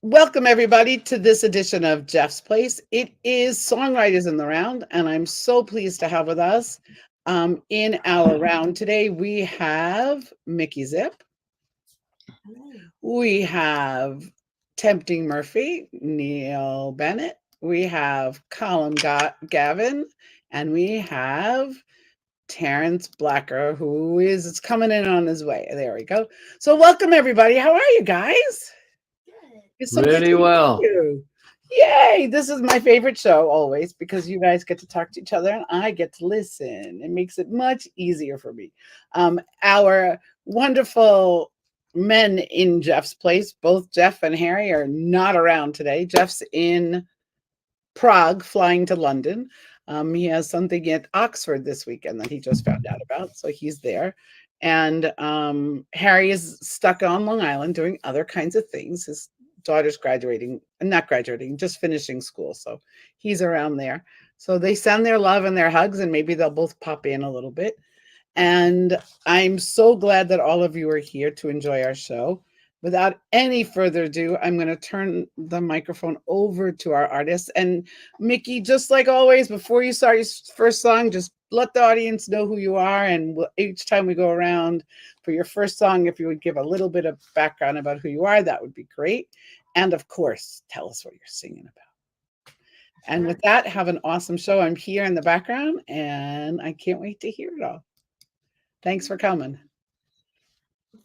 Welcome, everybody, to this edition of Jeff's Place. It is Songwriters in the Round, and I'm so pleased to have with us in our round today. We have Mickey Zip. We have Tempting Murphy, Neil Bennett. We have Colm Gavin, and we have Terence Blacker, who is coming in on his way. There we go. So welcome, everybody. How are you guys? It's so good Really to meet well. you. Yay! This is my favorite show always because you guys get to talk to each other and I get to listen. It makes it much easier for me. Our wonderful men in Jeff's place, both Jeff and Harry, are not around today. Jeff's in Prague, flying to London. He has something at Oxford this weekend that he just found out about, so he's there. And Harry is stuck on Long Island doing other kinds of things. His daughter's graduating, not graduating, just finishing school. So he's around there. So they send their love and their hugs, and maybe they'll both pop in a little bit. And I'm so glad that all of you are here to enjoy our show. Without any further ado, I'm going to turn the microphone over to our artists. And Mickey, just like always, before you start your first song, just let the audience know who you are. And each time we go around for your first song, if you would give a little bit of background about who you are, that would be great. And of course, tell us what you're singing about. And with that, have an awesome show. I'm here in the background, and I can't wait to hear it all. Thanks for coming.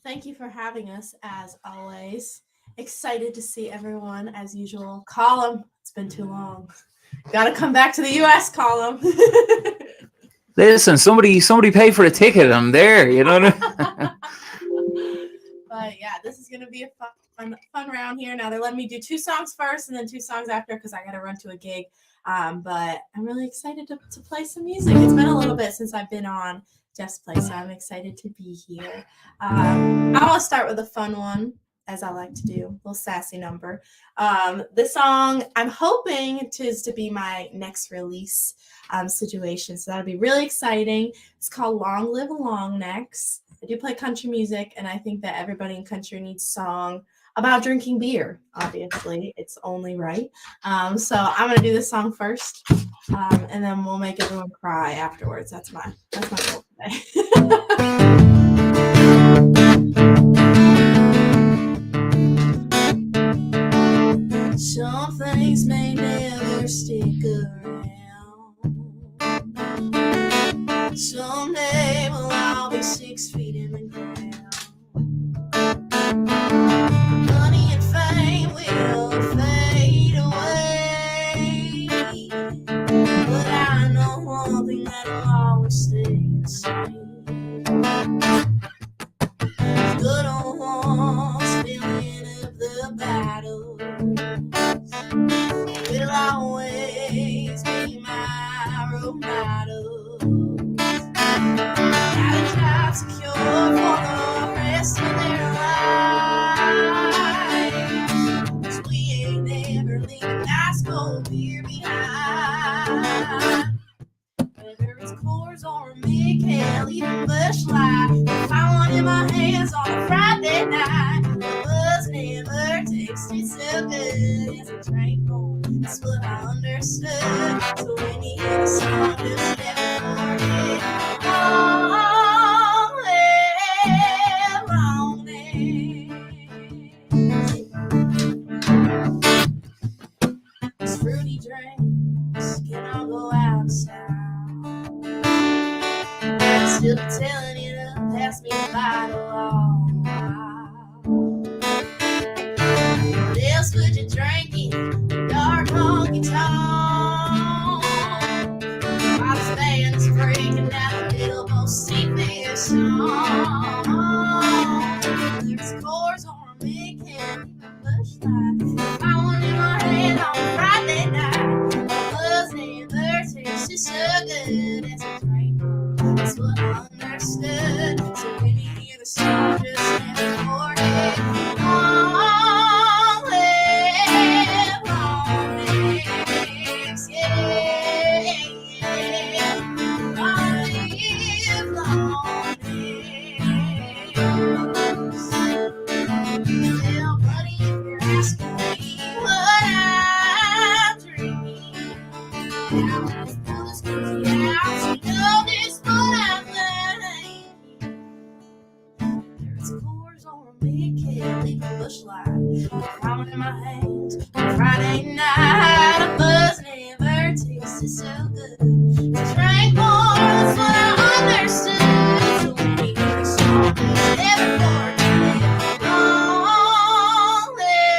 Thank you for having us, as always. Excited to see everyone, as usual. Colm, it's been too long. Got to come back to the U.S., Colm. Listen, somebody pay for a ticket. I'm there, you know what I mean? But yeah, this is going to be a fun round here. Now, they're letting me do 2 songs first and then 2 songs after because I got to run to a gig. But I'm really excited to play some music. It's been a little bit since I've been on Jeff's Place, so I'm excited to be here. I want to start with a fun one, as I like to do, a little sassy number. This song, I'm hoping to be my next release situation, so that'll be really exciting. It's called Long Live Long Necks. I do play country music, and I think that everybody in country needs a song about drinking beer. Obviously, it's only right. So I'm going to do this song first, and then we'll make everyone cry afterwards. That's my goal today. Some things may never stick around. Someday we'll all be 6 feet in the ground. Money and fame will fade away, but I know one thing that'll always stay the same. Good old ones filling up the battles will always be my role models. Got a job secure for the rest of their lives, 'cause we ain't never leaving ice cold beer behind. Whether it's Coors or a Mick, even Busch Light, if I want in my hands on a Friday night, the buzz never tasted so good as I drank more. That's what I understood. So when you hear the song, just never forget. Long live long necks. Fruity drinks can all go outside. Still telling you to pass me the bottle all the while. What else would you drink in the dark honky tonk? While this band is breaking down the middle of seafair song. There's Coors or a Mick and even Busch Light. If I want in my hand on a Friday night, the buzz never tasted so good as a drink. That's what I understood. So when you hear the song, just never forget. Long live long necks, yeah. Long live long necks. Well, buddy, if you're asking me, bush light, flowering in my hands. Friday night, a buzz never tasted so good. I drank more, that's what I understood. So many every song, every chord, live long, live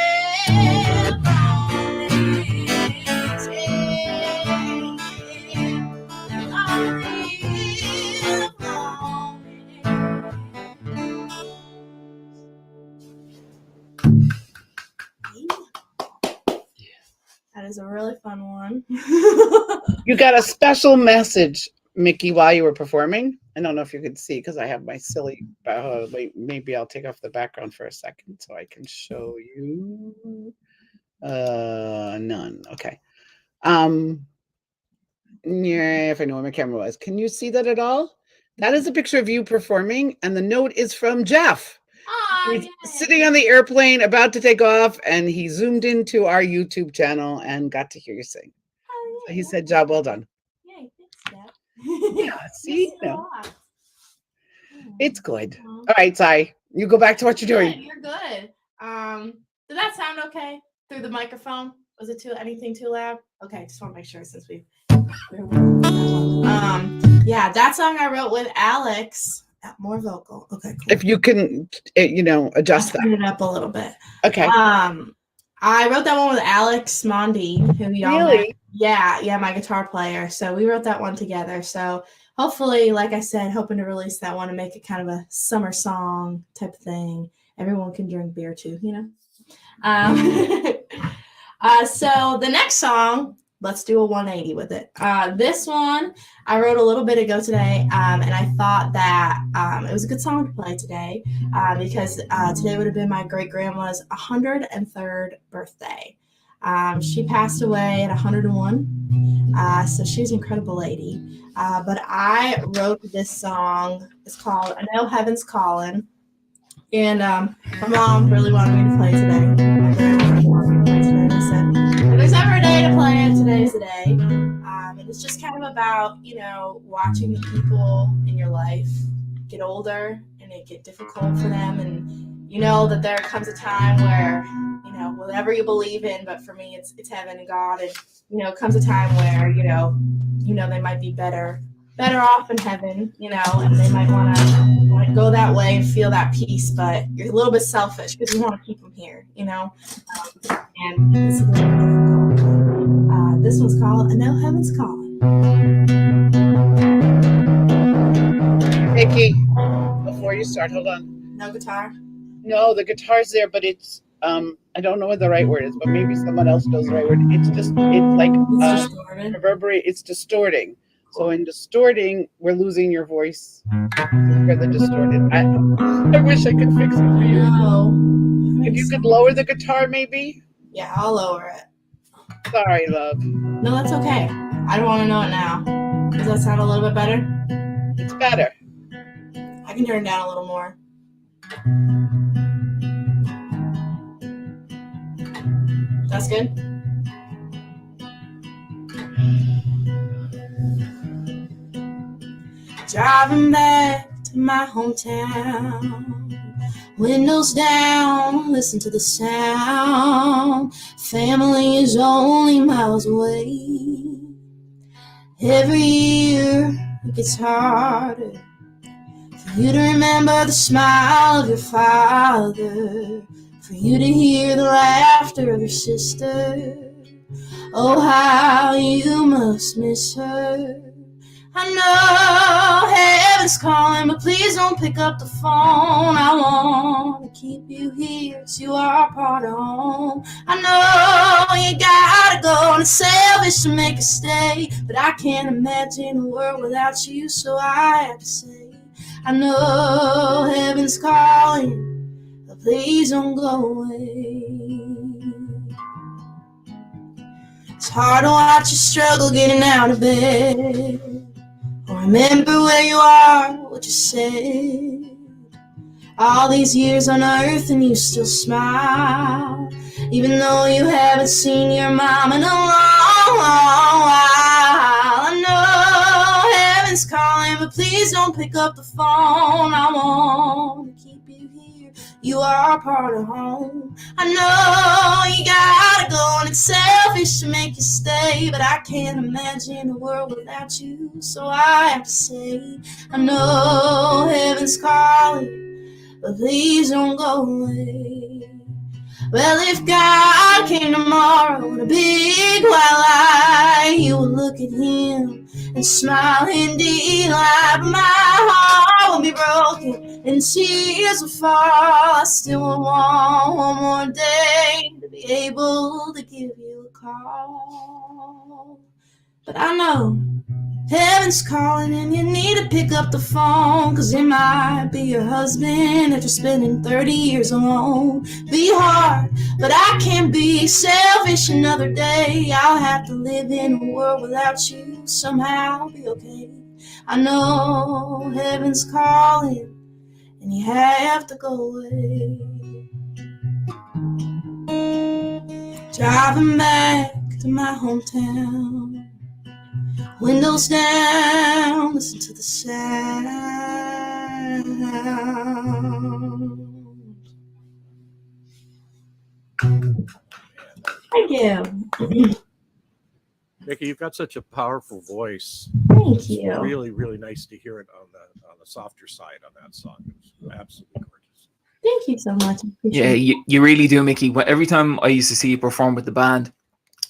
That is a really fun one. You got a special message, Mickey, while you were performing. I don't know if you could see because I have my silly. Wait, maybe I'll take off the background for a second so I can show you. None. Okay. Yeah, if I know where my camera was. Can you see that at all? That is a picture of you performing, and the note is from Jeff. He's sitting on the airplane about to take off, and he zoomed into our YouTube channel and got to hear you sing. So he said, job well done. Yay, thanks, Dad. Yeah, see? Yes, a No. lot. It's good. All right, Sai, you go back to what you're doing. You're good. Did that sound okay through the microphone? Was it anything too loud? Okay, just want to make sure since we yeah, that song I wrote with Alex. More vocal. Okay, cool. If you can, adjust that. Turn it up a little bit. Okay. I wrote that one with Alex Mondine, who y'all Really? met. Yeah, my guitar player. So we wrote that one together. So hopefully, like I said, hoping to release that one and make it kind of a summer song type of thing. Everyone can drink beer too, So the next song, let's do a 180 with it. This one I wrote a little bit ago today, and I thought that it was a good song to play today because today would have been my great-grandma's 103rd birthday. She passed away at 101, so she's an incredible lady. But I wrote this song. It's called I Know Heaven's Calling, and my mom really wanted me to play today. My grandma wanted me to play today, and I said, if there's ever a day to play it, today's the day. And it's just kind of about, watching the people in your life get older and it get difficult for them. And you know that there comes a time where, whatever you believe in, but for me, it's heaven and God. And, comes a time where, they might be better off in heaven, and they might want to go that way and feel that peace, but you're a little bit selfish because you want to keep them here, and it's a little difficult. This one's called I Know Heaven's Calling. Mickey, before you start, hold on. No guitar? No, the guitar's there, but it's, I don't know what the right word is, but maybe someone else knows the right word. It's like reverberate, it's distorting. So in distorting, we're losing your voice for the distorted. I wish I could fix it for you. No. If you could lower the guitar, maybe? Yeah, I'll lower it. Sorry, love. No, that's okay. I don't want to know it now. Does that sound a little bit better? It's better. I can turn it down a little more. That's good? Driving back to my hometown, windows down, listen to the sound. Family is only miles away. Every year it gets harder for you to remember the smile of your father, for you to hear the laughter of your sister. Oh, how you must miss her. I know heaven's calling, but please don't pick up the phone. I want to keep you here so you are part of home. I know you gotta go and it's selfish to make a stay, but I can't imagine a world without you, so I have to say, I know heaven's calling, but please don't go away. It's hard to watch you struggle getting out of bed, or remember where you are, what you said. All these years on earth and you still smile, even though you haven't seen your mom in a long, long while. I know heaven's calling, but please don't pick up the phone. I want to keep you here. You are part of home. I know you gotta go and it's selfish to make you stay, but I can't imagine a world without you. So I have to say, I know heaven's calling, but please don't go away. Well, if God came tomorrow with a big white lie, you would look at him and smile in delight. But my heart will be broken and tears will fall. I still want one more day to be able to give you a call. But I know heaven's calling and you need to pick up the phone, 'cause it might be your husband after spending 30 years alone. Be hard, but I can't be selfish another day. I'll have to live in a world without you, somehow be okay. I know heaven's calling and you have to go away. Driving back to my hometown, windows down, listen to the sound. Thank you. Mickey, you've got such a powerful voice. Thank It's you. really, really nice to hear it on the softer side on that song. It was absolutely gorgeous. Thank you so much. I Yeah, appreciate you really do, Mickey. Every time I used to see you perform with the band,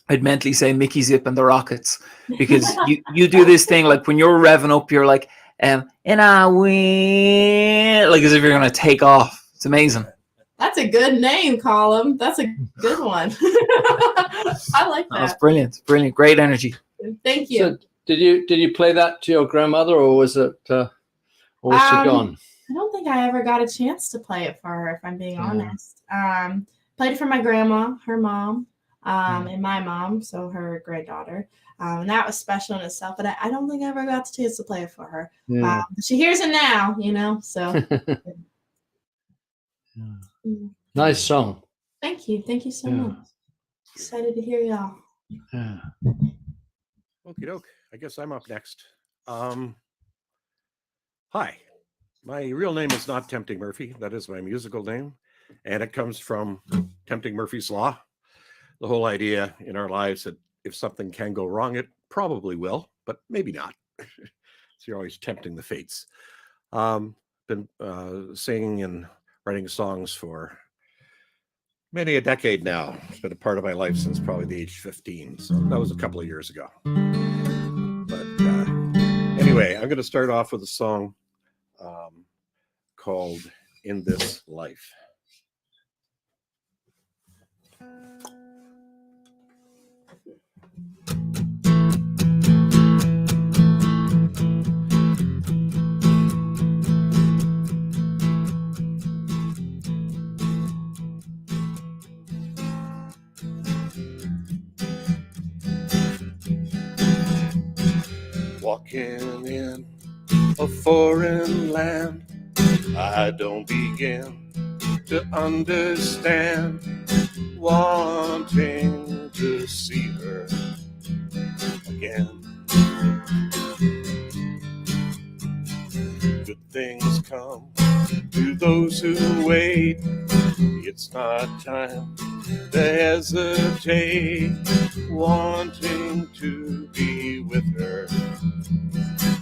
I'd mentally say Mickey Zip and the Rockets, because you do this thing like when you're revving up, you're like, and I win, like as if you're gonna take off. It's amazing. That's a good name, Colm. That's a good one. I like That's that. brilliant, brilliant, great energy. Thank you. So did you play that to your grandmother, or was it or was she gone? I don't think I ever got a chance to play it for her, if I'm being Yeah. honest. Played it for my grandma, her mom, and my mom, so her granddaughter. And that was special in itself, but I don't think I ever got the chance to play it for her. Yeah. But she hears it now, so. Nice song. Thank you. Thank you so Yeah. much. Excited to hear y'all. Yeah. Okie doke. I guess I'm up next. Hi. My real name is not Tempting Murphy. That is my musical name. And it comes from Tempting Murphy's Law. The whole idea in our lives that if something can go wrong, it probably will, but maybe not. So you're always tempting the fates. Been singing and writing songs for many a decade now. It's been a part of my life since probably the age 15. So that was a couple of years ago. But anyway, I'm going to start off with a song called In This Life. Walking in a foreign land, I don't begin to understand, wanting to see her again. Good things come to those who wait. It's not time to hesitate, wanting to be with her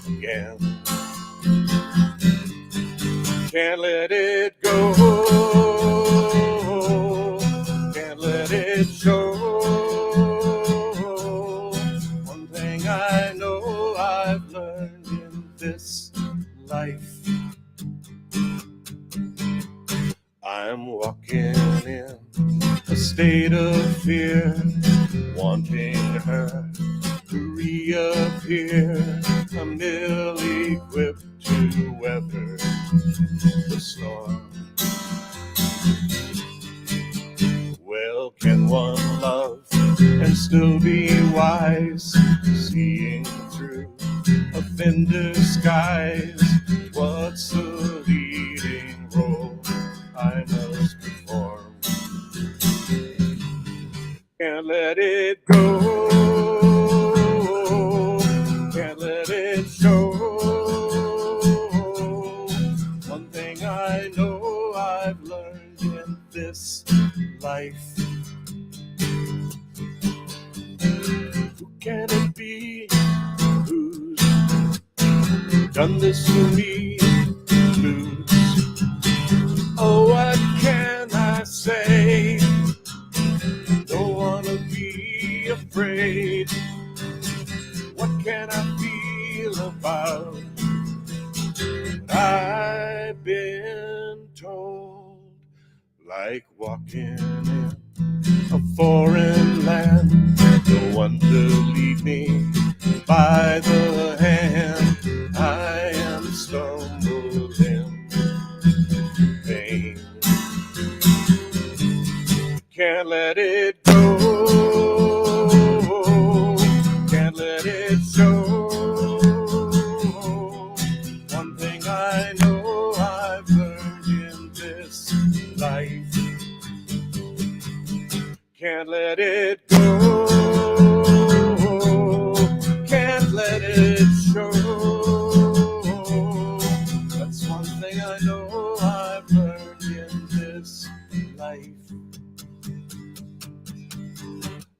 again. Can't let it go, can't let it show. One thing I know I've learned in this life, I'm walking in a state of fear, wanting her to reappear. I'm ill-equipped to weather the storm. Well, can one love and still be wise, seeing through a thin disguise? What's the leading role I must perform? Can't let it go, can't let it show. One thing I know I've learned life. Who can it be who's done this to me? Blues. Oh, what can I say? Don't wanna be afraid. What can I feel about what I've been told? Like walking in a foreign land, no one to lead me by the hand. I am stumbling vain. Can't let it go, can't let it show. One thing I know I've learned in this life, can't let it go, can't let it show. That's one thing I know I've learned in this life.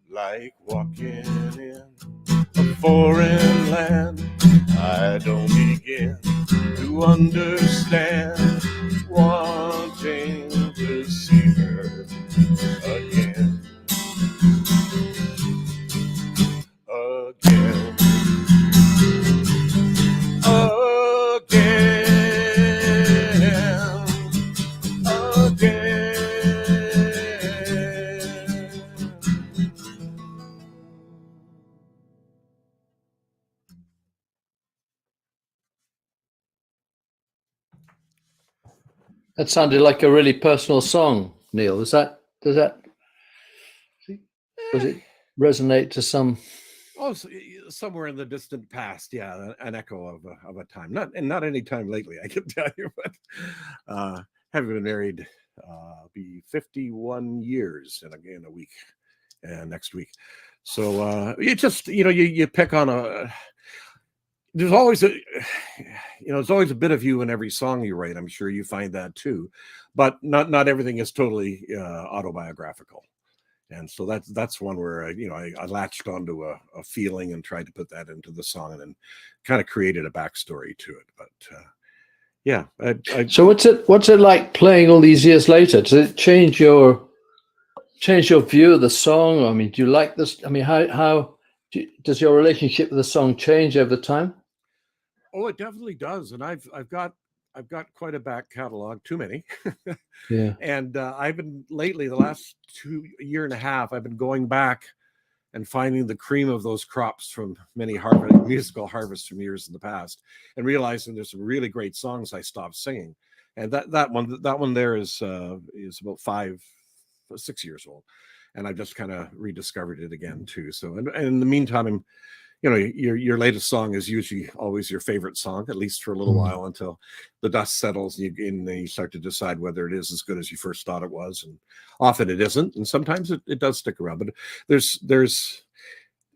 Like walking in a foreign land, I don't begin to understand, wanting to see her again, again, again, again. That sounded like a really personal song, Neil. Does it resonate to some? Oh, somewhere in the distant past, yeah, an echo of a time. Not any time lately, I can tell you. But having been married, be 51 years in a week, next week. So you just you pick on a. There's always a bit of you in every song you write. I'm sure you find that too, but not everything is totally autobiographical. And so that's one where I latched onto a feeling and tried to put that into the song, and then kind of created a backstory to it. But yeah. So what's it like playing all these years later? Does it change your view of the song? I mean, do you like this? I mean, does your relationship with the song change over time? Oh, it definitely does, and I've got quite a back catalog, too many. Yeah. And I've been lately, the last year and a half, I've been going back and finding the cream of those crops from many musical harvests from years in the past, and realizing there's some really great songs I stopped singing. And that one there is about 6 years old, and I've just kind of rediscovered it again too. So, and in the meantime, your latest song is usually always your favorite song, at least for a little while, until the dust settles and you start to decide whether it is as good as you first thought it was. And often it isn't, and sometimes it does stick around. But there's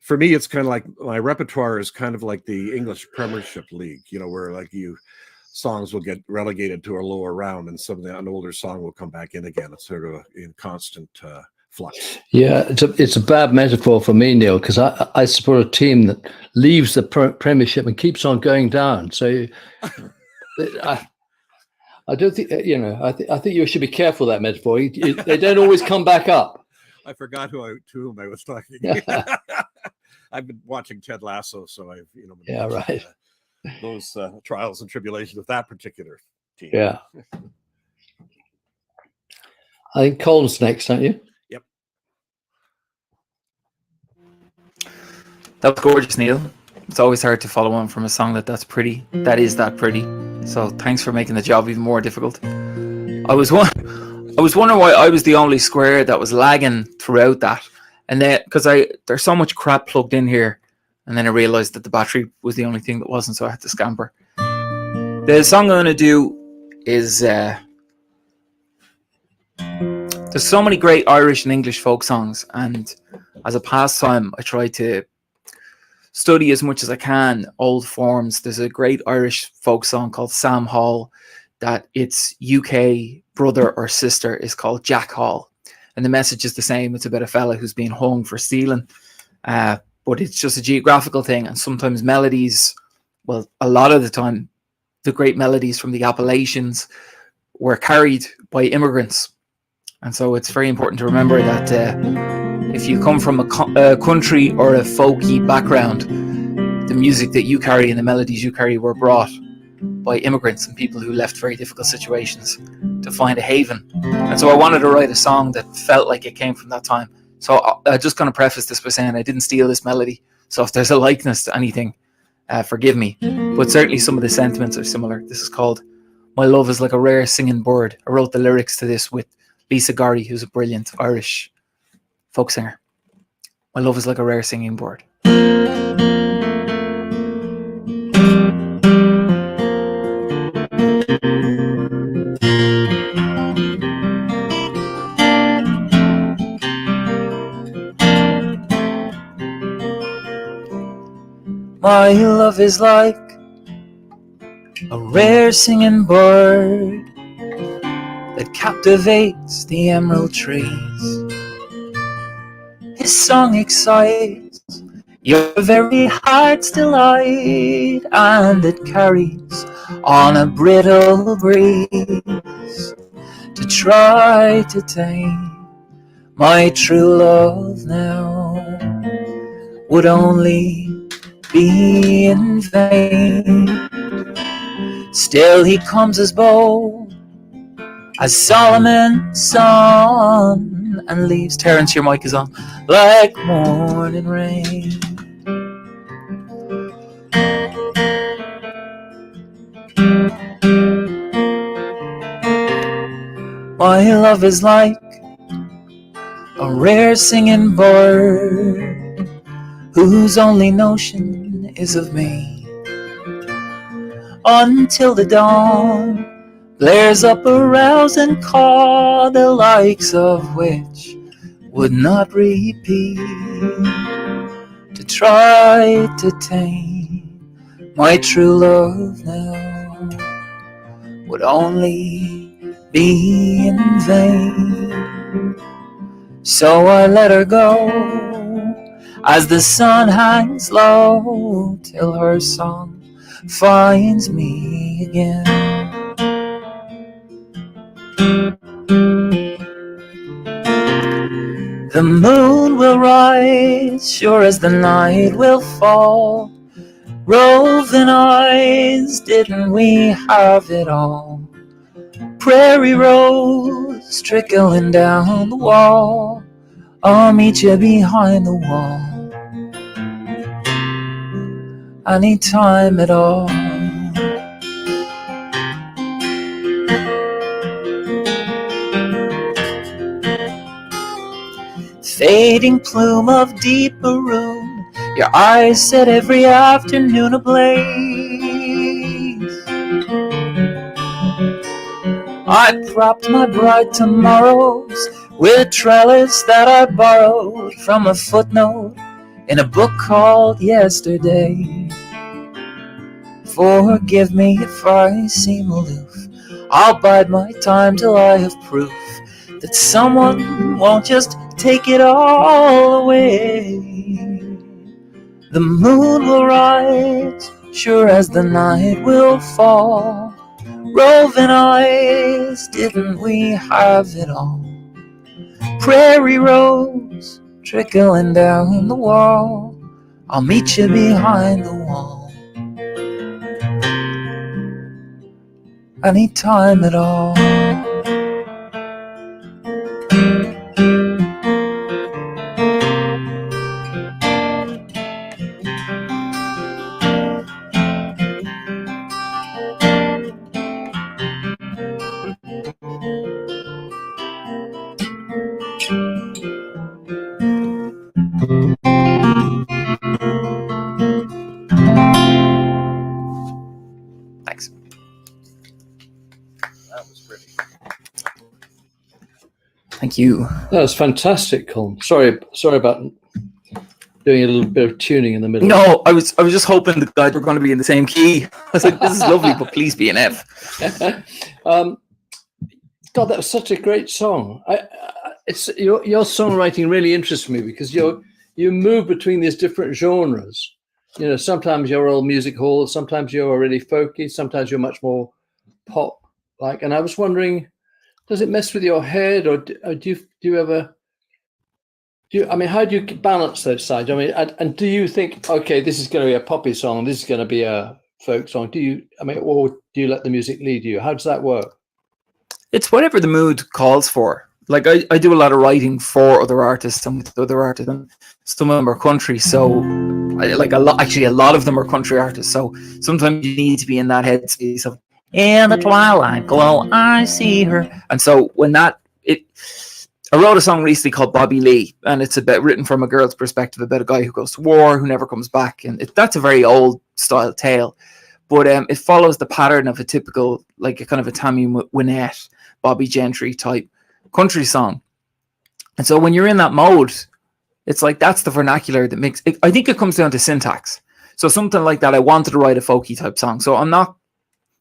for me, it's kind of like my repertoire is kind of like the English Premiership League, where like songs will get relegated to a lower round, and an older song will come back in again. It's sort of in constant flux. Yeah, it's a bad metaphor for me, Neil, because I support a team that leaves the Premiership and keeps on going down. So I don't think I think you should be careful of that metaphor. They don't always come back up. I forgot to whom I was talking. I've been watching Ted Lasso, so I've yeah, right. Those trials and tribulations of that particular team. Yeah. I think Colm's next, aren't you? Yep. That was gorgeous, Neil. It's always hard to follow on from a song that's pretty. That is that pretty. So thanks for making the job even more difficult. I was wondering why I was the only square that was lagging throughout that, and then because there's so much crap plugged in here, and then I realized that the battery was the only thing that wasn't, so I had to scamper. The song I'm going to do is there's so many great Irish and English folk songs, and as a pastime, I try to study as much as I can old forms. There's a great Irish folk song called Sam Hall that its UK brother or sister is called Jack Hall, and the message is the same. It's about a fella who's being hung for stealing, but it's just a geographical thing. And sometimes melodies, well, a lot of the time, the great melodies from the Appalachians were carried by immigrants. And so it's very important to remember that if you come from a country or a folky background, the music that you carry and the melodies you carry were brought by immigrants and people who left very difficult situations to find a haven. And so I wanted to write a song that felt like it came from that time. So I'm just going to preface this by saying I didn't steal this melody. So if there's a likeness to anything, forgive me. But certainly some of the sentiments are similar. This is called My Love is Like a Rare Singing Bird. I wrote the lyrics to this with Lisa Gorry, who's a brilliant Irish folk singer. My love is like a rare singing bird. My love is like a rare singing bird that captivates the emerald trees. His song excites your very heart's delight, and it carries on a brittle breeze to try to tame my true love now would only be in vain. Still he comes as bold as Solomon's son and leaves, Terence, your mic is on, like morning rain. My love is like a rare singing bird whose only notion is of me, until the dawn blares up a rousing call, the likes of which would not repeat, to try to tame my true love now would only be in vain. So I let her go as the sun hangs low, till her song finds me again. The moon will rise, sure as the night will fall. Roving eyes, didn't we have it all? Prairie rose trickling down the wall. I'll meet you behind the wall anytime at all. Fading plume of deep maroon, your eyes set every afternoon ablaze. I propped my bright tomorrows with trellis that I borrowed from a footnote in a book called Yesterday. Forgive me if I seem aloof, I'll bide my time till I have proof that someone won't just take it all away. The moon will rise, sure as the night will fall. Roving eyes, didn't we have it all? Prairie rose trickling down the wall. I'll meet you behind the wall anytime at all. Thanks. That was pretty. Thank you. That was fantastic, Colm. Sorry about doing a little bit of tuning in the middle. No, I was just hoping the guys were going to be in the same key. I was like, this is lovely, but please be an F. God, that was such a great song. it's your songwriting really interests me because you move between these different genres. You know, sometimes you're all music hall, sometimes you're really folky, sometimes you're much more pop like. And I was wondering, does it mess with your head, or do you ever? I mean, how do you balance those sides? I mean, and do you think, okay, this is going to be a poppy song, this is going to be a folk song? Or do you let the music lead you? How does that work? It's whatever the mood calls for. Like I do a lot of writing for other artists and with other artists, and some of them are country. So a lot of them are country artists. So sometimes you need to be in that headspace of, in the twilight glow, I see her. And so I wrote a song recently called Bobby Lee, and it's written from a girl's perspective about a guy who goes to war, who never comes back. And that's a very old style tale, but it follows the pattern of a typical, like a kind of a Tammy Wynette, Bobby Gentry type country song. And so when you're in that mode, it's like that's the vernacular that makes it. I think it comes down to syntax. So something like that, I wanted to write a folky type song. So I'm not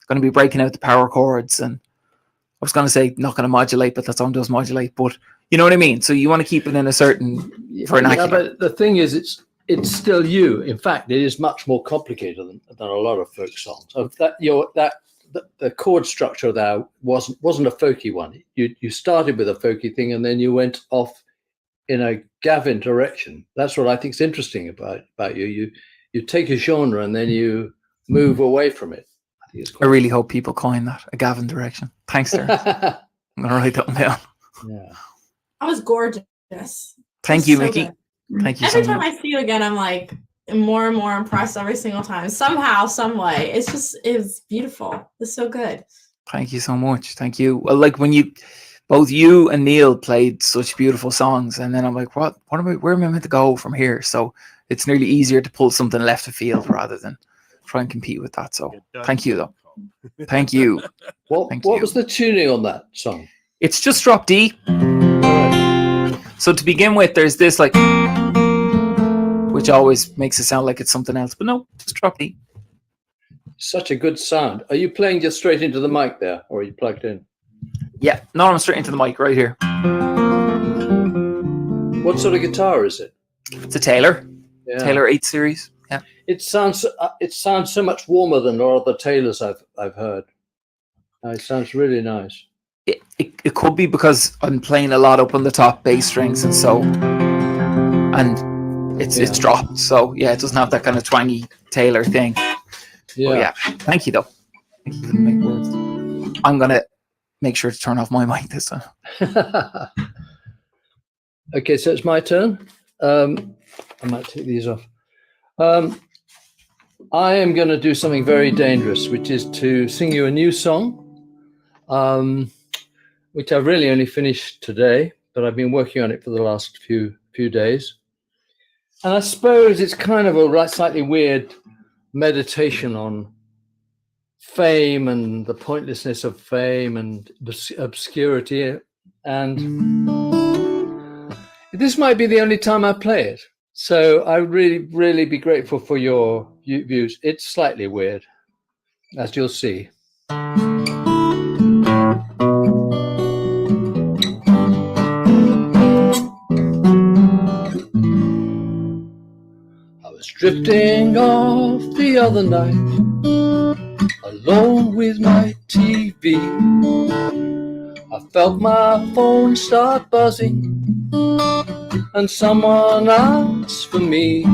going to be breaking out the power chords, and I was going to say not going to modulate, but that song does modulate. But you know what I mean? So you want to keep it in a certain vernacular. Yeah, but the thing is, it's still you. In fact, it is much more complicated than a lot of folk songs. The chord structure there wasn't a folky one. You started with a folky thing, and then you went off in a Gavin direction. That's what I think is interesting about you. You take a genre and then you move away from it. I really hope people coin that, a Gavin direction. Thanks, Terence. I'm going to write that one down. Yeah. That was gorgeous. Thank you, So Mickey. good. Thank you Every so time much. I see you again, I'm like more and more impressed every single time. Somehow, some way. It's beautiful. It's so good. Thank you so much. Thank you. Well, like when both you and Neil played such beautiful songs, and then I'm like, where am I meant to go from here? So it's nearly easier to pull something left of field rather than try and compete with that. So thank you, though. Thank you. What was the tuning on that song? It's just drop D. So to begin with, there's this like, which always makes it sound like it's something else, but no, just drop D. Such a good sound. Are you playing just straight into the mic there, or are you plugged in? Yeah, no, I'm straight into the mic right here. What sort of guitar is it? It's a Taylor. Yeah. Taylor 8 series. Yeah. It sounds so much warmer than all the Taylors I've heard. It sounds really nice. It could be because I'm playing a lot up on the top bass strings, and it's dropped. So yeah, it doesn't have that kind of twangy Taylor thing. Yeah. But yeah. Thank you though. Thank you for the make words. I'm gonna make sure to turn off my mic this time. Okay, so it's my turn. I might take these off. I am going to do something very dangerous, which is to sing you a new song, which I've really only finished today, but I've been working on it for the last few days. And I suppose it's kind of a slightly weird meditation on fame and the pointlessness of fame and obscurity. And this might be the only time I play it. So I really, really be grateful for your views. It's slightly weird, as you'll see. I was drifting off the other night, alone with my TV. I felt my phone start buzzing, and someone asked for me.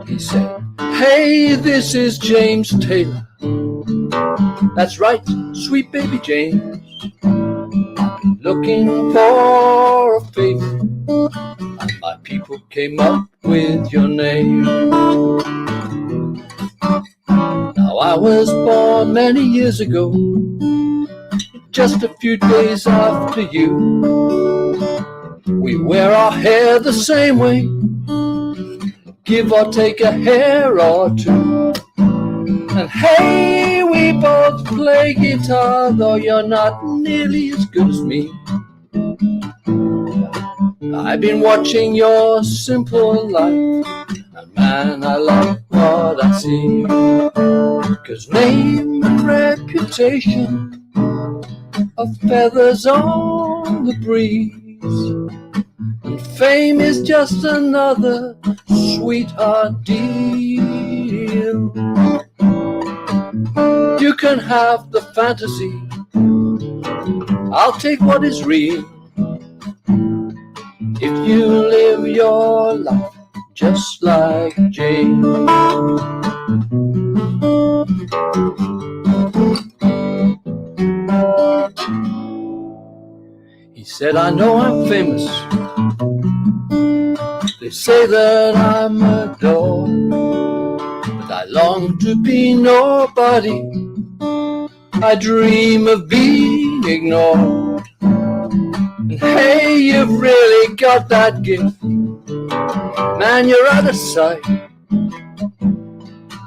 He said, "Hey, this is James Taylor." "That's right, sweet baby James. Looking for a favor, and my people came up with your name. Now I was born many years ago, just a few days after you. We wear our hair the same way, give or take a hair or two. And hey, we both play guitar, though you're not nearly as good as me. I've been watching your simple life, and man, I love what I see. 'Cause name and reputation are feathers on the breeze. and fame is just another sweetheart deal. You can have the fantasy, I'll take what is real. If you live your life just like Jane. He said, I know I'm famous. They say that I'm adored, but I long to be nobody. I dream of being ignored. And hey, you've really got that gift. Man, you're out of sight.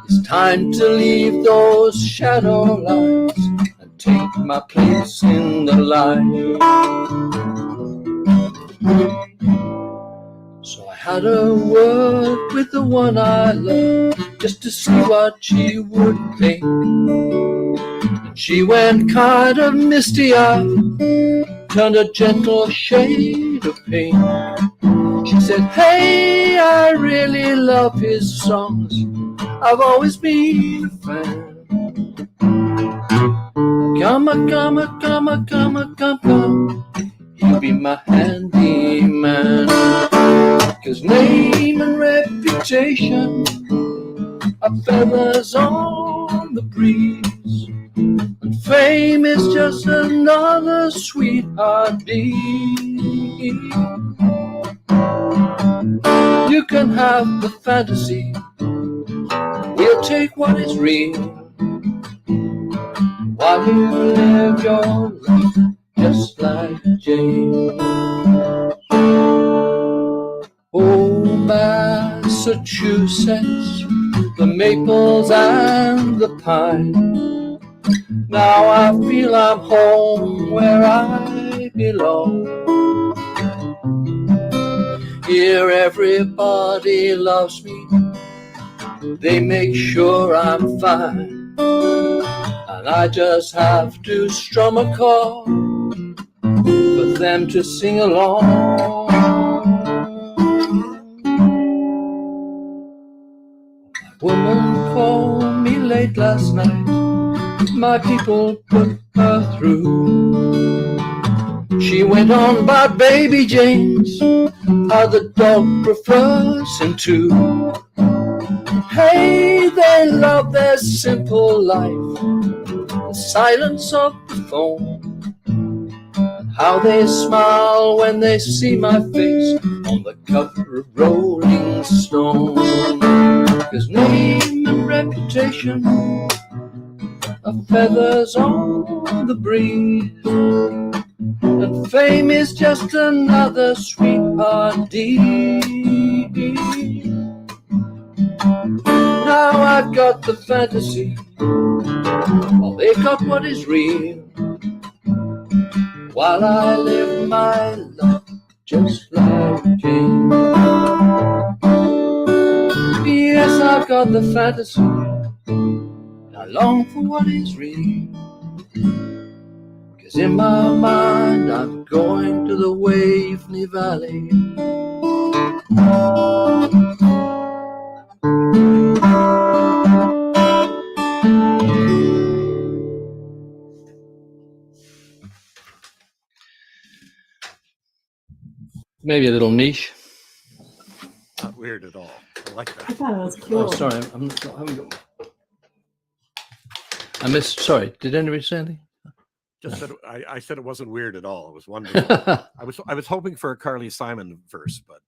It's time to leave those shadow lights and take my place in the light. So I had a word with the one I loved, just to see what she would think. And she went kind of misty-eyed, turned a gentle shade of pink. She said, hey, I really love his songs. I've always been a fan. Come. He'll be my handyman. 'Cause name and reputation are feathers on the breeze, and fame is just another sweetheart deal. You can have the fantasy, we'll take what is real, while you live your life just like Jane. Oh, Massachusetts, the maples and the pine. Now I feel I'm home where I belong. Here everybody loves me, they make sure I'm fine, and I just have to strum a chord for them to sing along. Woman called me late last night, my people put her through. She went on about baby James, how the dog prefers him to. Hey, they love their simple life, the silence of the phone, and how they smile when they see my face on the cover of Rolling Stone. 'Cause name and reputation are feathers on the breeze, and fame is just another sweetheart deal. Now I've got the fantasy, while they've got what is real, while I live my life just like Jane. Yes, I've got the fantasy, and I long for what is real. 'Cause in my mind I'm going to the Waveney Valley. Maybe a little niche. Not weird at all. I like I that. thought it was cool. Oh, sorry, I missed. Sorry, did anybody say anything? Just said I said it wasn't weird at all. It was wonderful. I was hoping for a Carly Simon verse, but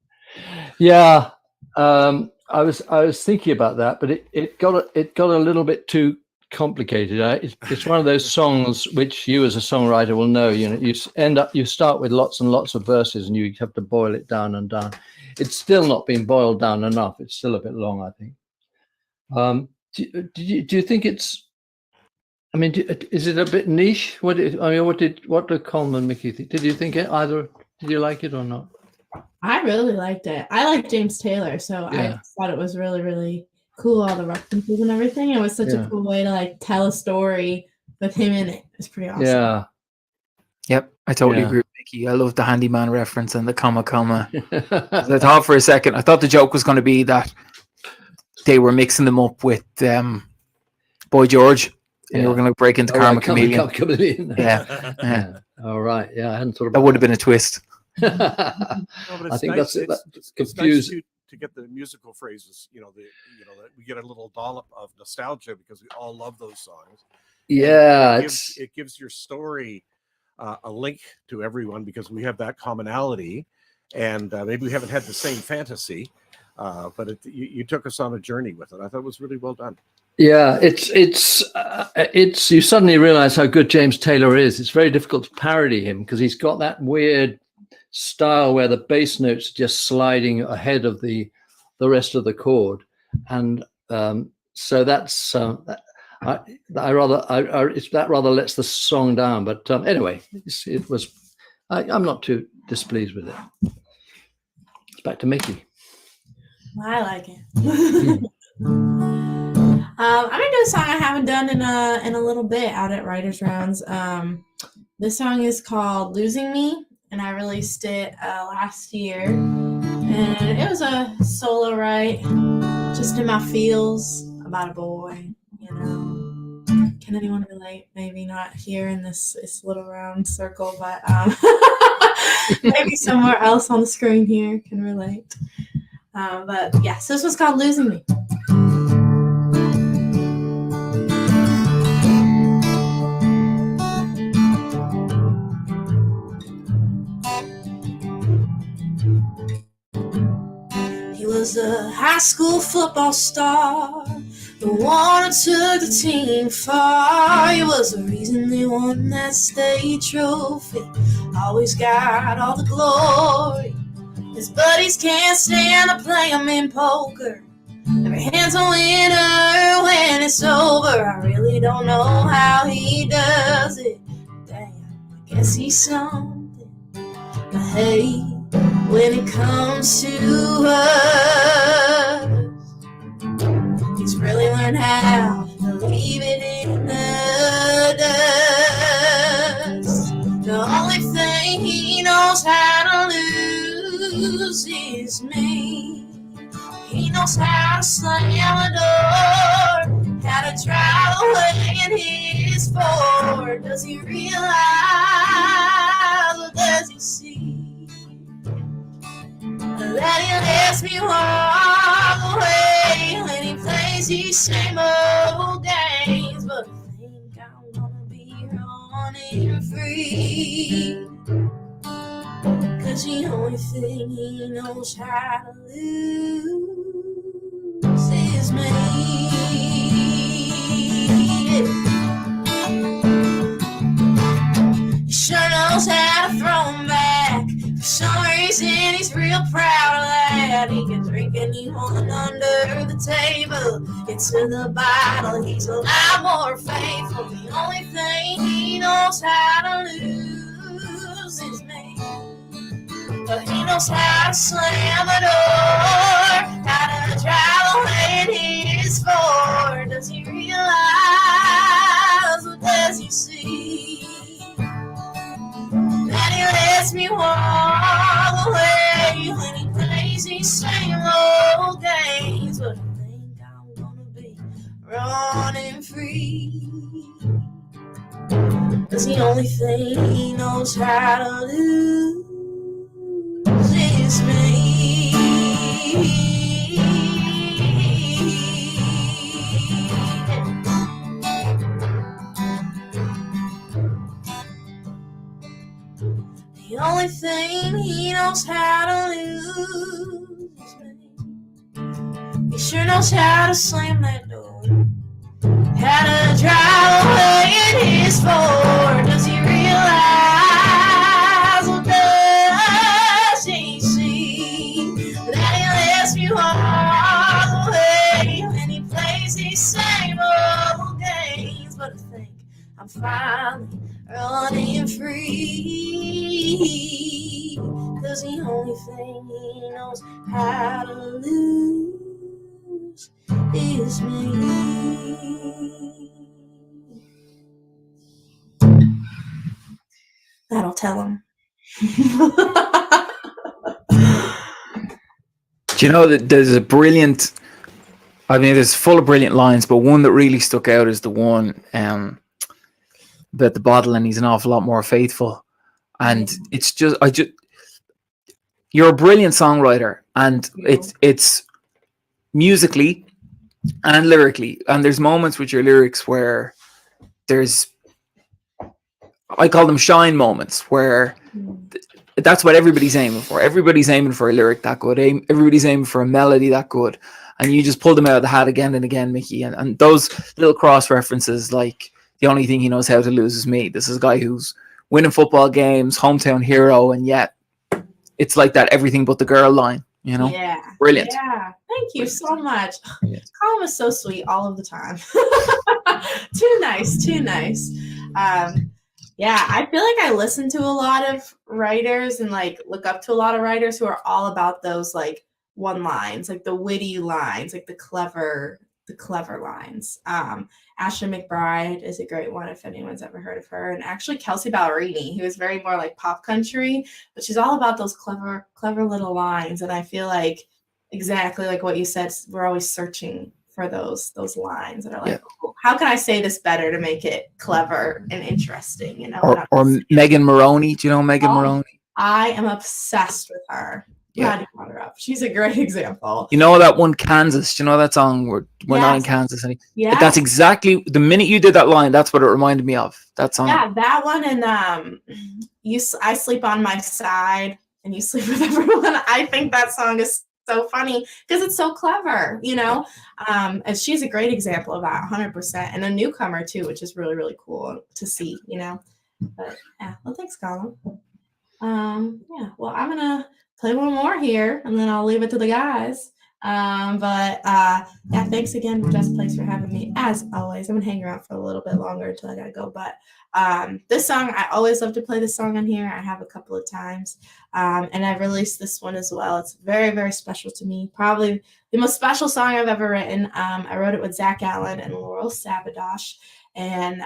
Yeah, I was thinking about that, but it got a little bit too complicated. It's one of those songs which you as a songwriter will know. You know, you start with lots and lots of verses, and you have to boil it down and down. It's still not been boiled down enough. It's still a bit long, I think. Do you think it's? I mean, is it a bit niche? What did Colm and Mickey think? Did you think either? Did you like it or not? I really liked it. I like James Taylor, so Yeah. I thought it was really, really cool, all the references and everything. It was such a cool way to like tell a story with him in it. It's pretty awesome. Yeah. Yep, I totally agree with Mickey. I love the handyman reference and the comma. 'Cause I thought for a second, I thought the joke was going to be that they were mixing them up with Boy George, and you were going to break into Karma Chameleon. Chameleon. Yeah. Yeah. All right. Yeah, I hadn't thought about That would have been a twist. No, but I it's think nice. that's it. That's It's nice confused. to get the musical phrases. That we get a little dollop of nostalgia because we all love those songs. Yeah, It gives your story a link to everyone because we have that commonality, and maybe we haven't had the same fantasy, but you took us on a journey with it. I thought it was really well done. yeah. It's you suddenly realize how good James Taylor is. It's very difficult to parody him because he's got that weird style where the bass notes are just sliding ahead of the rest of the chord, and so that's that rather lets the song down. But anyway, I'm not too displeased with it. It's back to Mickey. I like it. I'm gonna do a song I haven't done in a little bit out at Writers Rounds. This song is called "Losing Me," and I released it last year, and it was a solo write, just in my feels about a boy. Can anyone relate? Maybe not here in this little round circle, but maybe somewhere else on the screen here can relate. But yeah, so this one's called "Losing Me." He was a high school football star, the one who took the team far. He was the reason they won that state trophy, always got all the glory. His buddies can't stand to play him in poker. Every hand's a winner when it's over. I really don't know how he does it. Damn, I guess he's something. But hey, when it comes to us, he's really learned how to leave it in the dust. The only thing he knows how to lose is me. He knows how to slam a door, how to drive away in his Ford. Does he realize, or does he see that he lets me walk away when he plays these same old games? But I think I wanna be running free, 'cause the only thing he knows how to lose is me. He sure knows how to throw him back. For some reason he's real proud of that. He can drink anyone under the table, get to the bottle, he's a lot more faithful. The only thing he knows how to lose is me. But he knows how to slam a door, how to drive away in his Ford. Does he realize, or does he see that he lets me walk away when he plays these same old games? But I think I wanna be running free, 'cause the only thing he knows how to lose is me. The only thing he knows how to lose is me. He sure knows how to slam that door, how to drive away in his Ford. Does he realize, or does he see that he lets me walk away when he plays these same old games? But I think I'm finally running free, 'cause the only thing he knows how to lose is me. That'll tell him. Do you know that there's a brilliant, I mean, there's full of brilliant lines, but one that really stuck out is the one about the bottle, and he's an awful lot more faithful. And it's just, you're a brilliant songwriter, and it's musically and lyrically. And there's moments with your lyrics where there's, I call them shine moments, where that's what everybody's aiming for. Everybody's aiming for a lyric that good. Everybody's aiming for a melody that good. And you just pull them out of the hat again and again, Mickey. And those little cross references, like the only thing he knows how to lose is me. This is a guy who's winning football games, hometown hero, and yet it's like that everything but the girl line, you know? Yeah. Brilliant. Yeah. Thank you so much. Yeah. Colm is so sweet all of the time. Too nice. Too nice. Yeah, I feel like I listen to a lot of writers and like look up to a lot of writers who are all about those like one lines, like the witty lines, like the clever lines. Ashley McBride is a great one if anyone's ever heard of her. And actually Kelsey Ballerini, who is very more like pop country, but she's all about those clever little lines. And I feel like exactly like what you said, we're always searching for those lines that are like, oh, how can I say this better to make it clever and interesting, you know? Or Megan Maroney. Do you know Megan Maroney? I am obsessed with her. Yeah, brought her up. She's a great example. You know that one, Kansas? Do you know that song? We're not in Kansas. Yeah, that's exactly the minute you did that line. That's what it reminded me of. That song. Yeah, that one, and I sleep on my side and you sleep with everyone. I think that song is so funny because it's so clever, you know. And she's a great example of that, 100%, and a newcomer too, which is really, really cool to see, you know. But yeah, well, thanks, Colm. Yeah, well, I'm gonna play one more here, and then I'll leave it to the guys. Yeah, thanks again, Just Place, for having me. As always, I'm gonna hang around for a little bit longer until I gotta go. But this song, I always love to play this song on here. I have a couple of times, and I've released this one as well. It's very, very special to me. Probably the most special song I've ever written. I wrote it with Zach Allen and Laurel Sabadosh. And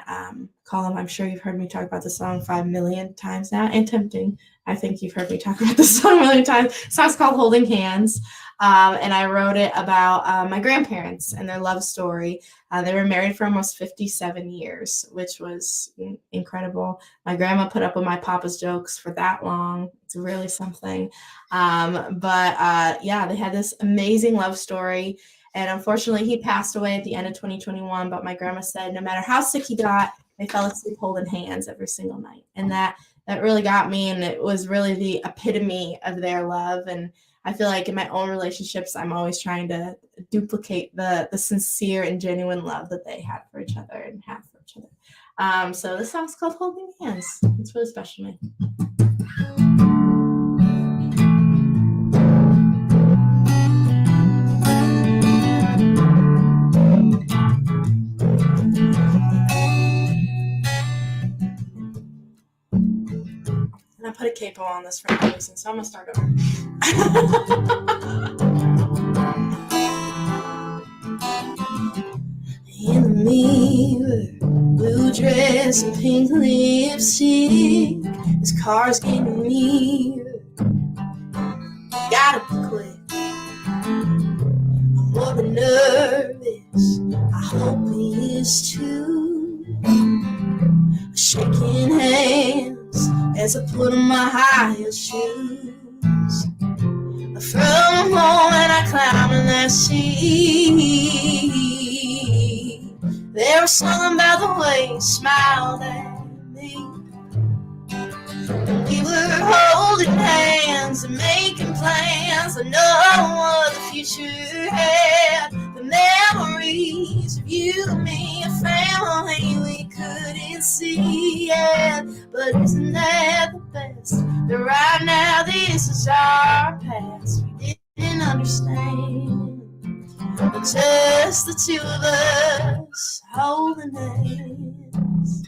Colm, I'm sure you've heard me talk about the song 5 million times now, and Tempting. I think you've heard me talk about the song a million times. The song's called Holding Hands, and I wrote it about my grandparents and their love story. They were married for almost 57 years, which was incredible. My grandma put up with my papa's jokes for that long. It's really something. Yeah, they had this amazing love story. And unfortunately, he passed away at the end of 2021. But my grandma said no matter how sick he got, they fell asleep holding hands every single night. And that really got me. And it was really the epitome of their love. And I feel like in my own relationships, I'm always trying to duplicate the sincere and genuine love that they had for each other and have for each other. So this song's called Holding Hands. It's really special to me. And I put a capo on this for no reason, so I'm gonna start over. In the mirror, blue dress and pink lipstick. This car's getting near. Gotta be quick. I'm more than nervous. I hope he is too. Shaking hands as I put on my high-heel shoes. From the moment I climbed in that seat, there was something about the way you smiled at me. And we were holding hands and making plans. I know what the future had. The memories of you and me, a family we couldn't see yet. But isn't that the best? That right now this is our past. We didn't understand, but just the two of us holding hands.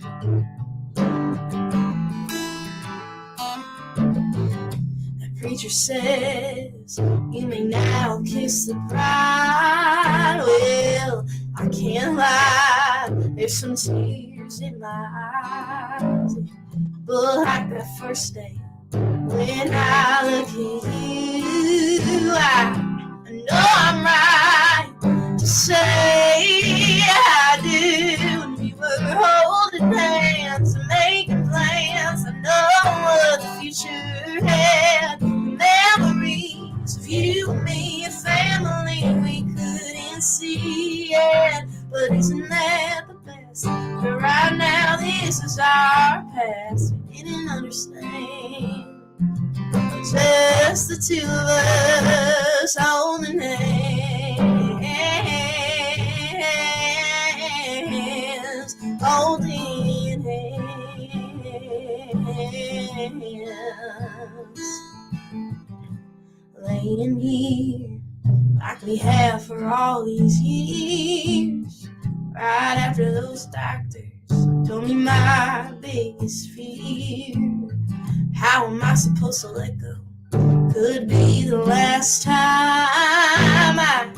The preacher says you may now kiss the bride. Well, I can't lie, there's some tears in my eyes. But like that first day, When I look at you, I know I'm right to say I do. When we were holding hands and making plans, I know what the future had. Memories of you and me, a family we couldn't see yet. But isn't that the best? But right now, this is our past. We didn't understand. Just the two of us holding hands, holding hands, laying here like we have for all these years. Right after those doctors told me my biggest fear. How am I supposed to let go? Could be the last time I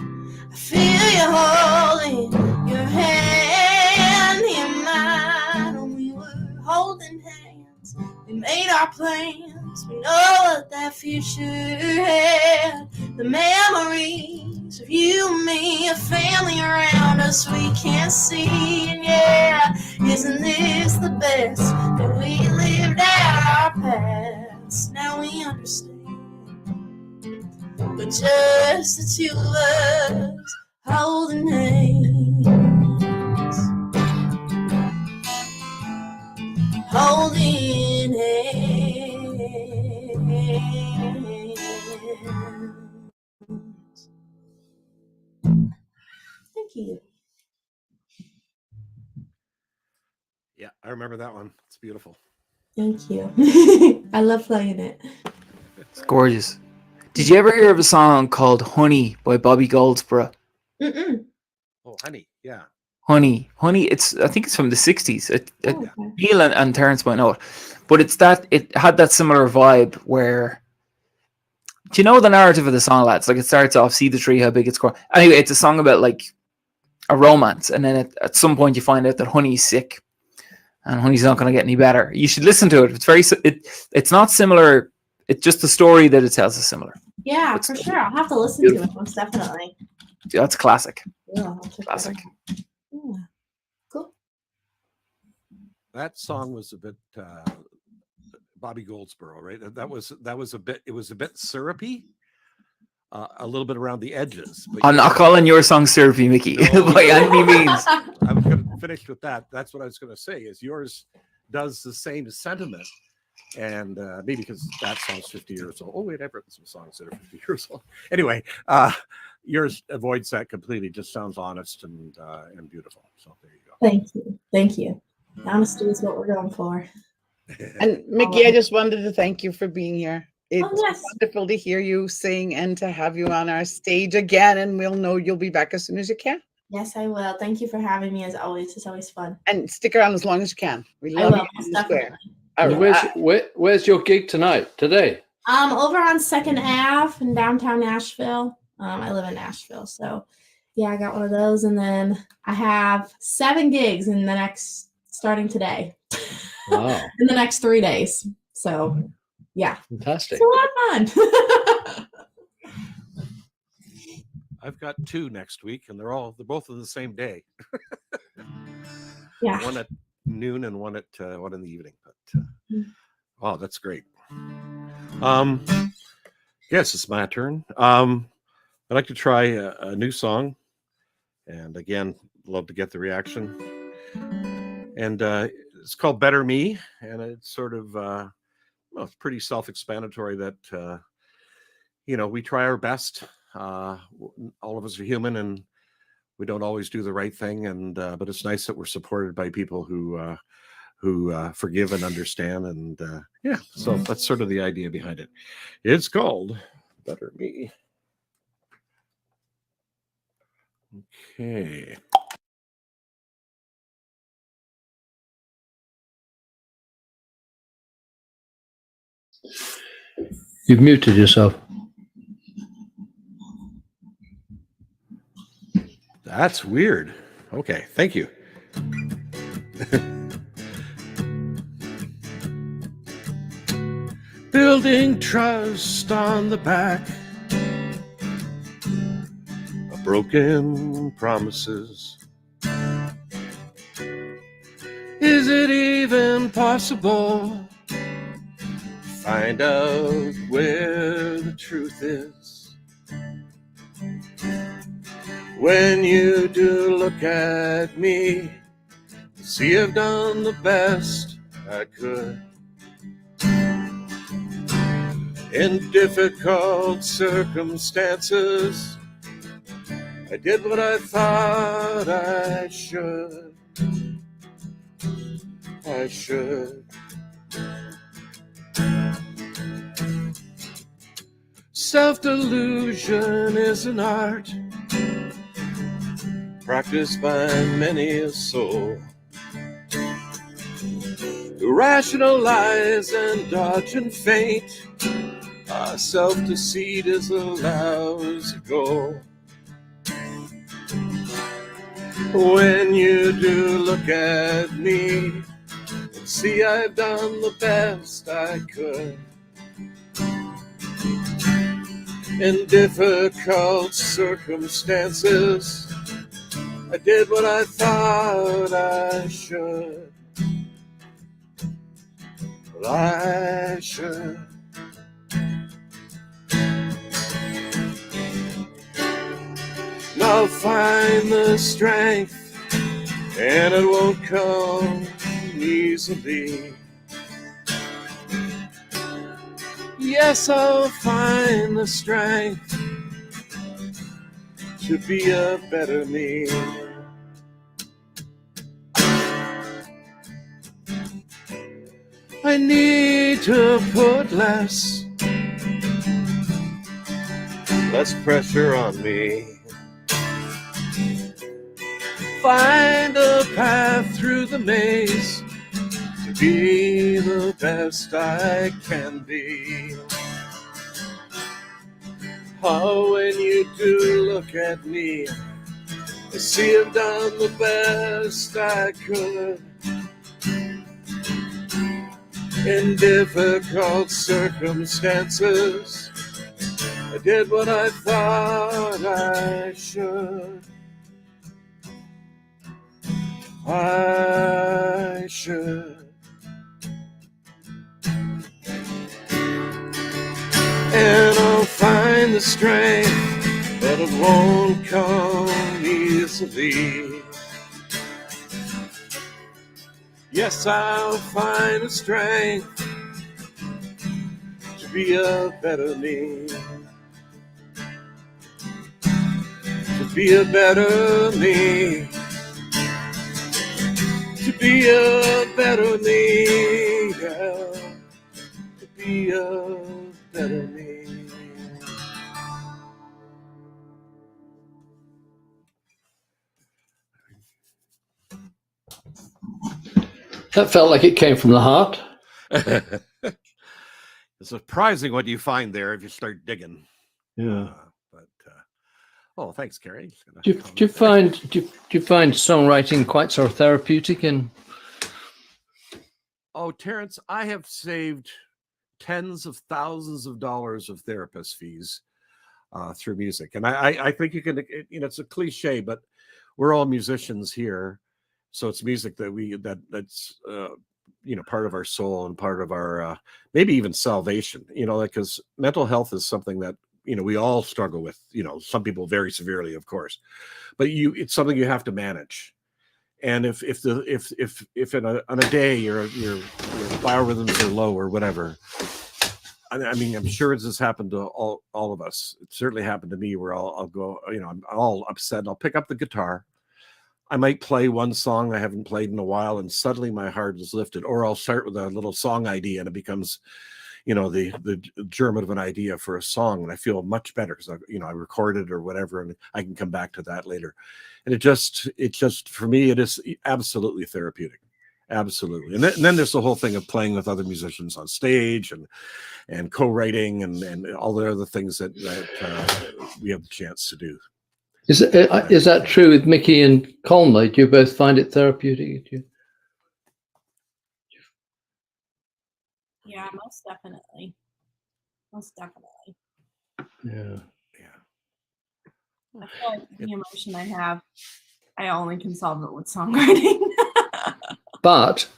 feel you holding your hand in mine. When we were holding hands, we made our plans. We know what that future had. The memories of you and me, a family around us we can't see. And yeah, isn't this the best that we lived out our past? Now we understand. But just the two of us holding hands, holding hands. Thank you. Yeah, I remember that one. It's beautiful. Thank you. I love playing it. It's gorgeous. Did you ever hear of a song called Honey by Bobby Goldsboro? Mm-mm. Oh, honey. Yeah. Honey. I think it's from the 60s. Oh, okay. Neil and Terence might know it. But it had that similar vibe where, do you know the narrative of the song, lads? Like, it starts off, see the tree, how big it's growing. Anyway, it's a song about like a romance. And then at some point you find out that Honey's sick and Honey's not going to get any better. You should listen to it. It's not similar. It's just the story that it tells is similar. Yeah, It's for sure. I'll have to listen to it most definitely. Yeah, it's classic. Yeah, I'll check that Classic. out. Yeah. Cool. That song was a bit Bobby Goldsboro, right? That was a bit. It was a bit syrupy, a little bit around the edges. But I'm not calling your song syrupy, Mickey, No. by any means. I was going to finish with that. That's what I was going to say. Is yours does the same sentiment, and maybe because that song's 50 years old. Oh wait, I've written some songs that are 50 years old. Anyway, yours avoids that completely. Just sounds honest and beautiful. So there you go. Thank you. Thank you. Honesty is what we're going for. And Mickey, I just wanted to thank you for being here. It's yes. wonderful to hear you sing and to have you on our stage again. And we'll know you'll be back as soon as you can. Yes, I will. Thank you for having me as always. It's always fun. And stick around as long as you can. We I love will, you most in the square. definitely. All right. Where's your gig today? Over on 2nd Ave in downtown Nashville. I live in Nashville, so yeah, I got one of those, and then I have 7 gigs starting today. Wow. In the next 3 days. So yeah, Fantastic. it's a lot of fun. I've got 2 next week, and they're both on the same day. Yeah. One at noon and one in the evening. But wow, that's great. Yes, it's my turn. I'd like to try a new song, and again, love to get the reaction. And it's called "Better Me," and it's sort of it's pretty self-explanatory that we try our best. All of us are human, and we don't always do the right thing. And but it's nice that we're supported by people who forgive and understand. And so that's sort of the idea behind it. It's called "Better Me." Okay. You've muted yourself. That's weird. Okay, thank you. Build building trust on the back of broken promises. Is it even possible to find out where the truth is? When you do look at me, see I've done the best I could. In difficult circumstances, I did what I thought I should. I should. Self-delusion is an art practiced by many a soul. To rationalize and dodge and feint, self-deceit is a lousy goal. When you do look at me, see I've done the best I could. In difficult circumstances, I did what I thought I should. Well, I should. And I'll find the strength, and it won't come easily. Yes, I'll find the strength to be a better me. I need to put less pressure on me. Find a path through the maze to be the best I can be. Oh, when you do look at me, I see I've done the best I could. In difficult circumstances, I did what I thought I should. I should. And I'll find the strength, but it won't come easily. Yes, I'll find the strength to be a better me. To be a better me. To be a better me. Yeah. To be a better me. That felt like it came from the heart. It's surprising what you find there if you start digging. Yeah. Oh, thanks, Carrie. Do you find songwriting quite sort of therapeutic? And oh, Terence, I have saved tens of thousands of dollars of therapist fees through music, and I think you can. It's a cliche, but we're all musicians here, so it's music that's part of our soul and part of our maybe even salvation. Because mental health is something that we all struggle with. Some people very severely, of course, but it's something you have to manage. And if on a day your biorhythms are low or whatever, I mean, I'm sure this has happened to all of us. It certainly happened to me where I'll go, I'm all upset. And I'll pick up the guitar. I might play one song I haven't played in a while, and suddenly my heart is lifted. Or I'll start with a little song idea, and it becomes, the germ of an idea for a song, and I feel much better because I recorded or whatever, and I can come back to that later. And it just for me, it is absolutely therapeutic, absolutely. And then there's the whole thing of playing with other musicians on stage and co-writing and all the other things that we have the chance to do. is that true with Mickey and Colm? Do you both find it therapeutic? Yeah, most definitely. Most definitely. Yeah. I feel like the emotion I have, I only can solve it with songwriting. But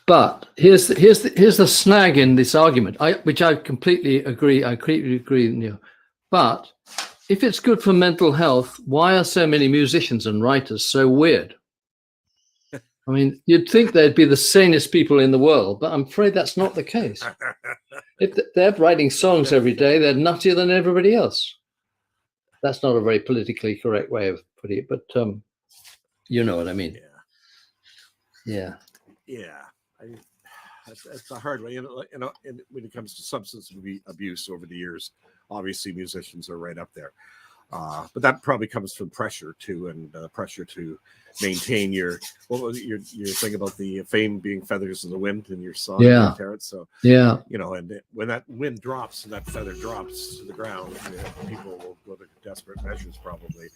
here's the snag in this argument, which I completely agree. I completely agree, Neil. But if it's good for mental health, why are so many musicians and writers so weird? I mean, you'd think they'd be the sanest people in the world, but I'm afraid that's not the case. If they're writing songs every day, they're nuttier than everybody else. That's not a very politically correct way of putting it, but you know what I mean. Yeah. That's a hard way. And when it comes to substance abuse over the years, obviously musicians are right up there. But that probably comes from pressure too, and pressure to maintain what was your thing about the fame being feathers in the wind in your song, Terence? So and when that wind drops and that feather drops to the ground, people will go to desperate measures. Probably.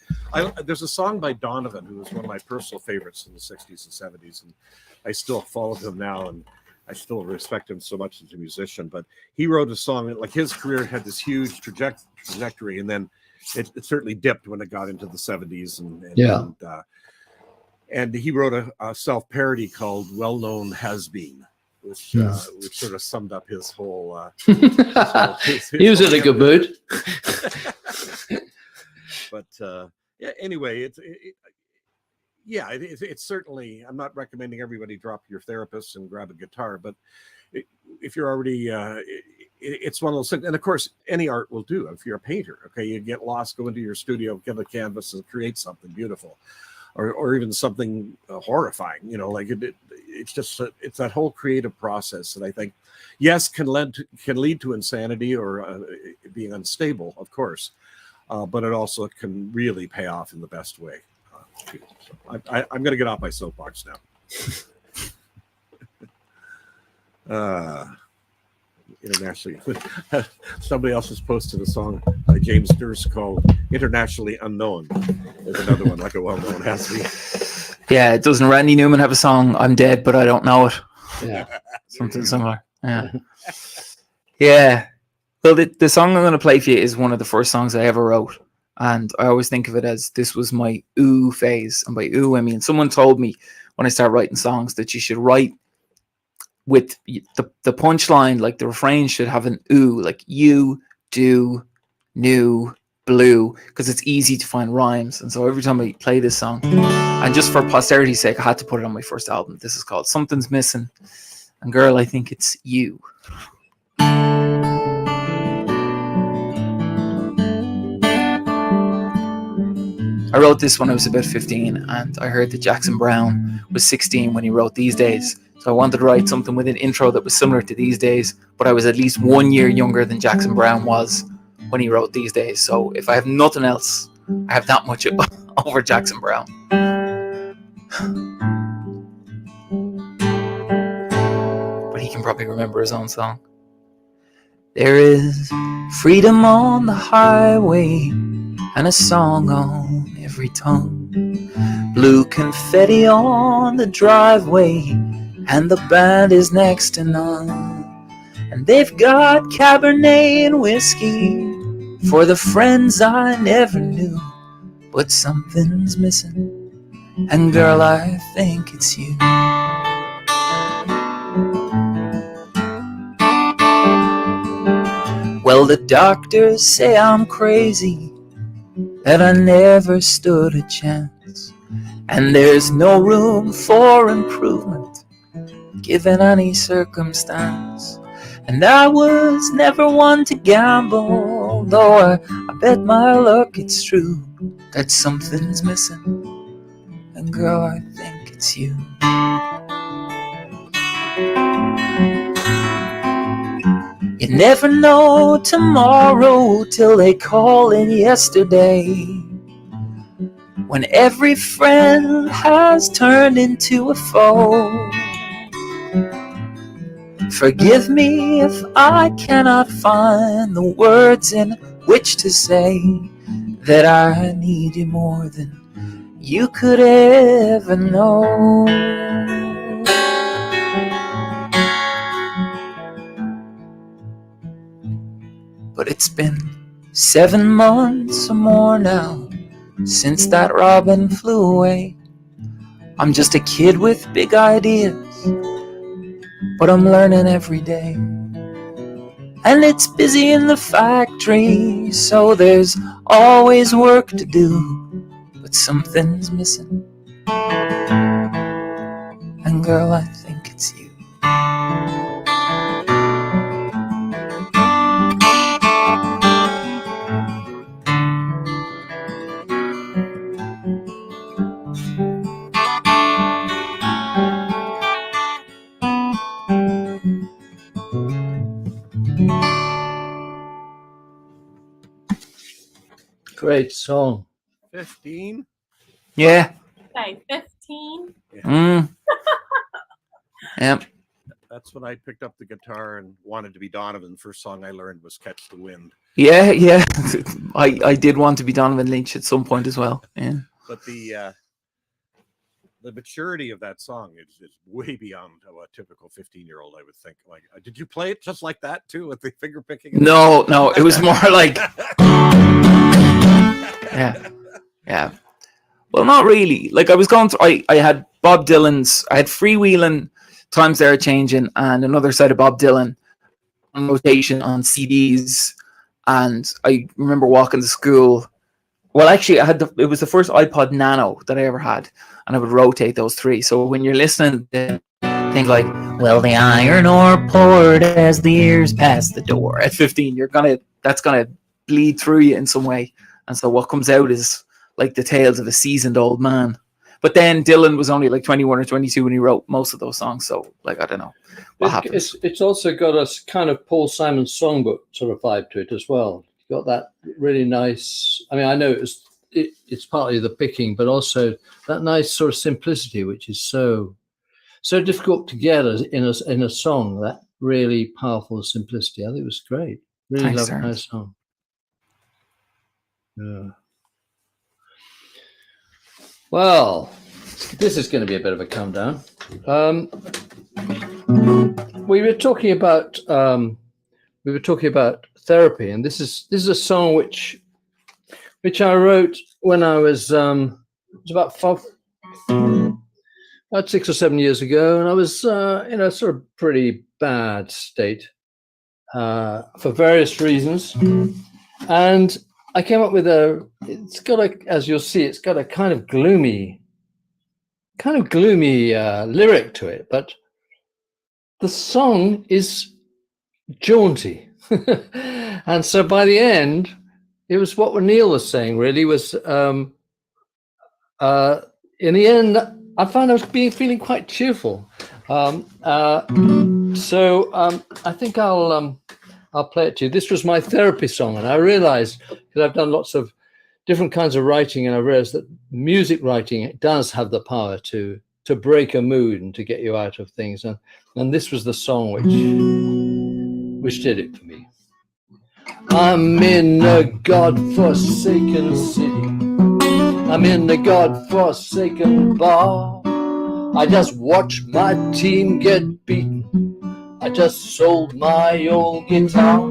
There's a song by Donovan who was one of my personal favorites in the '60s and '70s, and I still follow him now, and I still respect him so much as a musician. But he wrote a song like his career had this huge trajectory, and then it certainly dipped when it got into the '70s, and he wrote a self-parody called "Well Known Has Been," which sort of summed up his whole. He was in a good mood. But anyway, it's certainly. I'm not recommending everybody drop your therapist and grab a guitar, but if you're already, it's one of those things. And of course, any art will do. If you're a painter, okay, you get lost, go into your studio, get a canvas, and create something beautiful, or even something horrifying. Like it's just it's that whole creative process that I think, yes, can lead to insanity or being unstable, of course, but it also can really pay off in the best way. So I'm going to get off my soapbox now. Internationally, somebody else has posted a song by James Durst called "Internationally Unknown." There's another one like a well-known has to be. Yeah, doesn't Randy Newman have a song "I'm Dead but I Don't Know It"? Yeah, something similar. Yeah. Well, the song I'm going to play for you is one of the first songs I ever wrote, and I always think of it as this was my ooh phase. And by ooh, I mean someone told me when I started writing songs that you should write with the punchline, like the refrain should have an ooh, like you, do, new, blue, because it's easy to find rhymes. And so every time I play this song, and just for posterity's sake, I had to put it on my first album. This is called Something's Missing, and girl, I think it's you. I wrote this when I was about 15, and I heard that Jackson Browne was 16 when he wrote These Days. So I wanted to write something with an intro that was similar to These Days, but I was at least 1 year younger than Jackson Browne was when he wrote These Days. So if I have nothing else, I have that much over Jackson Browne. But he can probably remember his own song. There is freedom on the highway and a song on every tongue. Blue confetti on the driveway, and the band is next to none. And they've got Cabernet and whiskey for the friends I never knew. But something's missing, and girl, I think it's you. Well, the doctors say I'm crazy, that I never stood a chance, and there's no room for improvement given any circumstance. And I was never one to gamble, though I bet my luck it's true that something's missing, and girl, I think it's you. You never know tomorrow till they call in yesterday, when every friend has turned into a foe. Forgive me if I cannot find the words in which to say that I need you more than you could ever know. But But it's been 7 months or more now since that robin flew away. I'm just a kid with big ideas, but I'm learning every day. And it's busy in the factory, so there's always work to do. But something's missing, and girl, I think it's you. Great song. 15. Yeah. Okay, 15. Yeah. That's when I picked up the guitar and wanted to be Donovan. The first song I learned was Catch the Wind. Yeah. I did want to be Donovan Lynch at some point as well. Yeah. But the maturity of that song is way beyond a typical 15-year-old, I would think. Like, did you play it just like that too, with the finger picking? No, it was more like yeah. Well, not really. Like, I was going through, I had Bob Dylan's, I had Freewheeling, Times They Are Changing, and another side of Bob Dylan on rotation on CDs. And I remember walking to school. Well, actually, it was the first iPod Nano that I ever had, and I would rotate those three. So when you're listening to things like, well, the iron ore poured as the years passed the door at 15, that's gonna bleed through you in some way. And so what comes out is like the tales of a seasoned old man. But then Dylan was only like 21 or 22 when he wrote most of those songs. So, like, I don't know what happens. It's also got a kind of Paul Simon songbook sort of vibe to it as well. Got that really nice. I mean, I know it's partly the picking, but also that nice sort of simplicity, which is so difficult to get in a song. That really powerful simplicity. I think it was great. Really loved that song. Yeah. Well, this is going to be a bit of a come down. We were talking about therapy, and this is a song which I wrote when I was it was about 6 or 7 years ago, and I was in a sort of pretty bad state for various reasons, and I came up with it's got as you'll see, it's got a kind of gloomy lyric to it, but the song is jaunty. And so by the end, it was what Neil was saying, really, was in the end, I found I was feeling quite cheerful. So I think I'll play it to you. This was my therapy song, and I realized that I've done lots of different kinds of writing, and I realized that music writing does have the power to break a mood and to get you out of things. And this was the song which did it for me. I'm in a God-forsaken city. I'm in a God-forsaken bar. I just watched my team get beaten. I just sold my old guitar.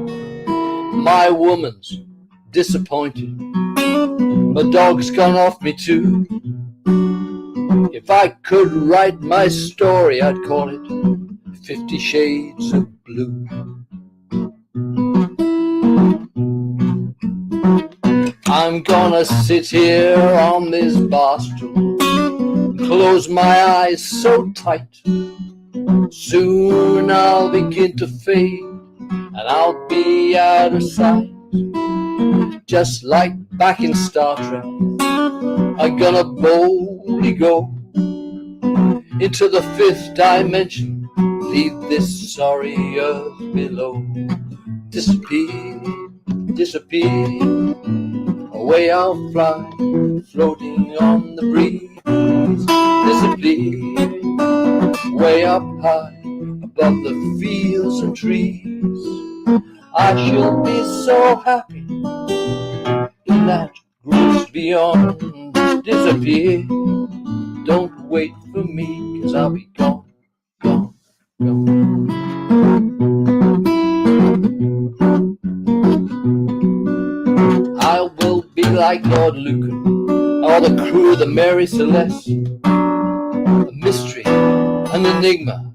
My woman's disappointed. My dog's gone off me too. If I could write my story, I'd call it 50 Shades of Blue. I'm gonna sit here on this bar stool, close my eyes so tight. Soon I'll begin to fade, and I'll be out of sight. Just like back in Star Trek, I'm gonna boldly go into the 5th dimension, leave this sorry earth below. Disappear, disappear, away I'll fly, floating on the breeze. Disappear, way up high, above the fields and trees. I shall be so happy in that groove beyond. Disappear, don't wait for me, 'cause I'll be gone, gone, gone. like Lord Lucan or the crew of the Mary Celeste. A mystery, an enigma.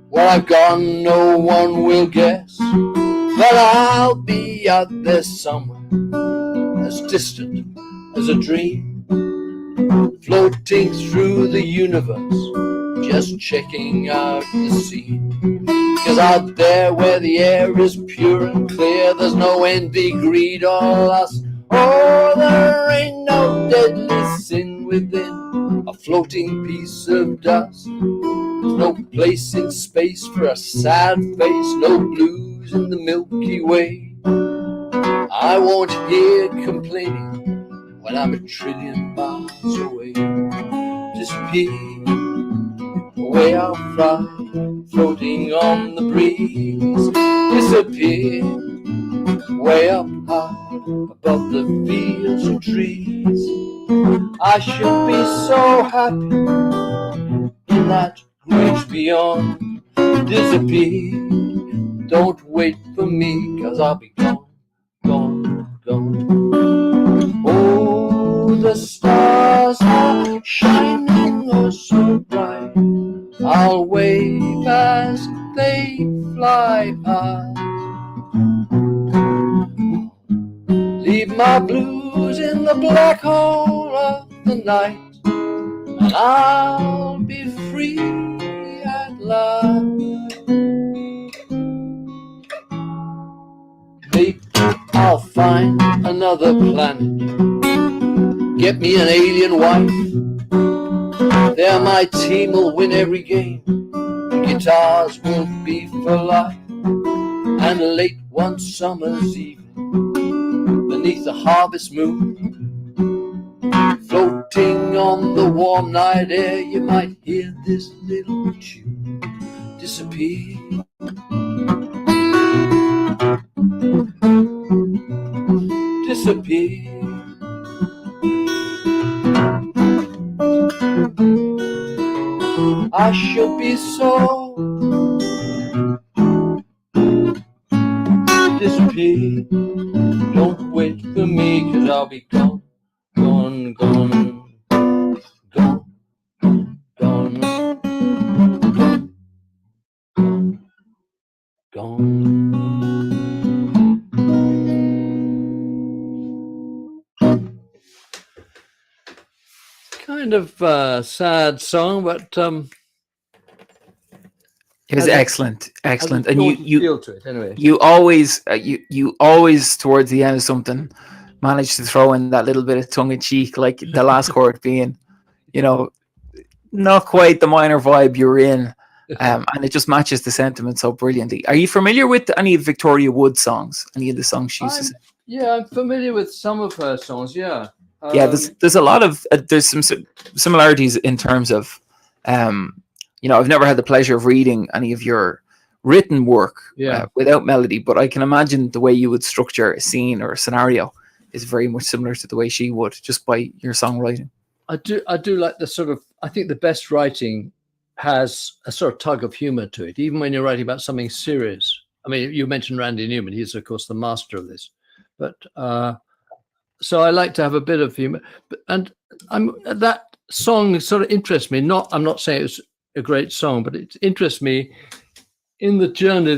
Where I've gone, no one will guess. But I'll be out there somewhere, as distant as a dream, floating through the universe, just checking out the scene. 'Cause out there where the air is pure and clear, there's no envy, greed or lust. Oh, there ain't no deadly sin within a floating piece of dust. There's no place in space for a sad face, no blues in the Milky Way. I won't hear complaining when I'm 1,000,000,000 miles away. Disappear, away I'll fly, floating on the breeze. Disappear, way up high, above the fields and trees. I should be so happy in that great beyond. Disappear, don't wait for me, 'cause I'll be gone, gone, gone. Oh, the stars are shining oh so bright. I'll wave as they fly past. Leave my blues in the black hole of the night, and I'll be free at last. Maybe I'll find another planet, get me an alien wife. There my team will win every game, the guitars will be for life. And late one summer's evening, beneath the harvest moon, floating on the warm night air, you might hear this little tune. Disappear, disappear. I should be so disappear. Don't wait for me, 'cause I'll be gone, gone, gone, gone, gone, gone, gone. Kind of sad song, but It was Has a- excellent, excellent. And you you feel to it anyway. you always you always towards the end of something manage to throw in that little bit of tongue in cheek, like the last chord being, you know, not quite the minor vibe you're in, and it just matches the sentiment so brilliantly. Are you familiar with any of Victoria Wood's songs? Any of the songs she used to sing? Yeah, I'm familiar with some of her songs. Yeah, Yeah, there's a lot of there's some similarities in terms of, you know, I've never had the pleasure of reading any of your written work without melody, but I can imagine the way you would structure a scene or a scenario is very much similar to the way she would, just by your songwriting. I do like the sort of. I think the best writing has a sort of tug of humor to it, even when you're writing about something serious. I mean, you mentioned Randy Newman; he's of course the master of this. But so I like to have a bit of humor, and that song sort of interests me. I'm not saying it's a great song, but it interests me in the journey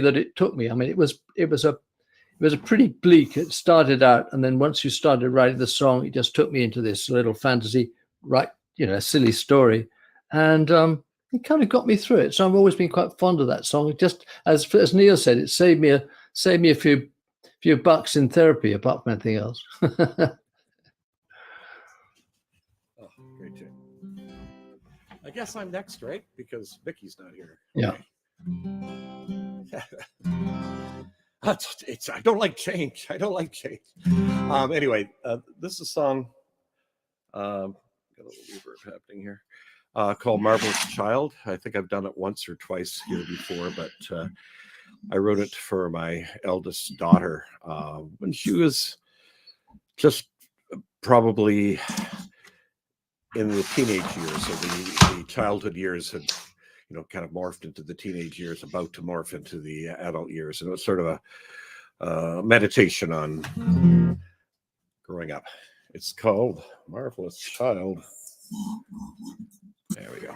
that it took me. I mean, it was a pretty bleak. It started out, and then once you started writing the song, it just took me into this little fantasy, a silly story, and it kind of got me through it. So I've always been quite fond of that song. Just as Neil said, it saved me a few bucks in therapy, apart from anything else. Oh, great tune. I guess I'm next, right? Because Vicky's not here. Yeah. I don't like change. Anyway, this is a song. Got a little reverb happening here. Called "Marvelous Child." I think I've done it once or twice here before, but I wrote it for my eldest daughter when she was just probably in the teenage years. So the childhood years had, kind of morphed into the teenage years, about to morph into the adult years. And it was sort of a meditation on growing up. It's called Marvelous Child. There we go.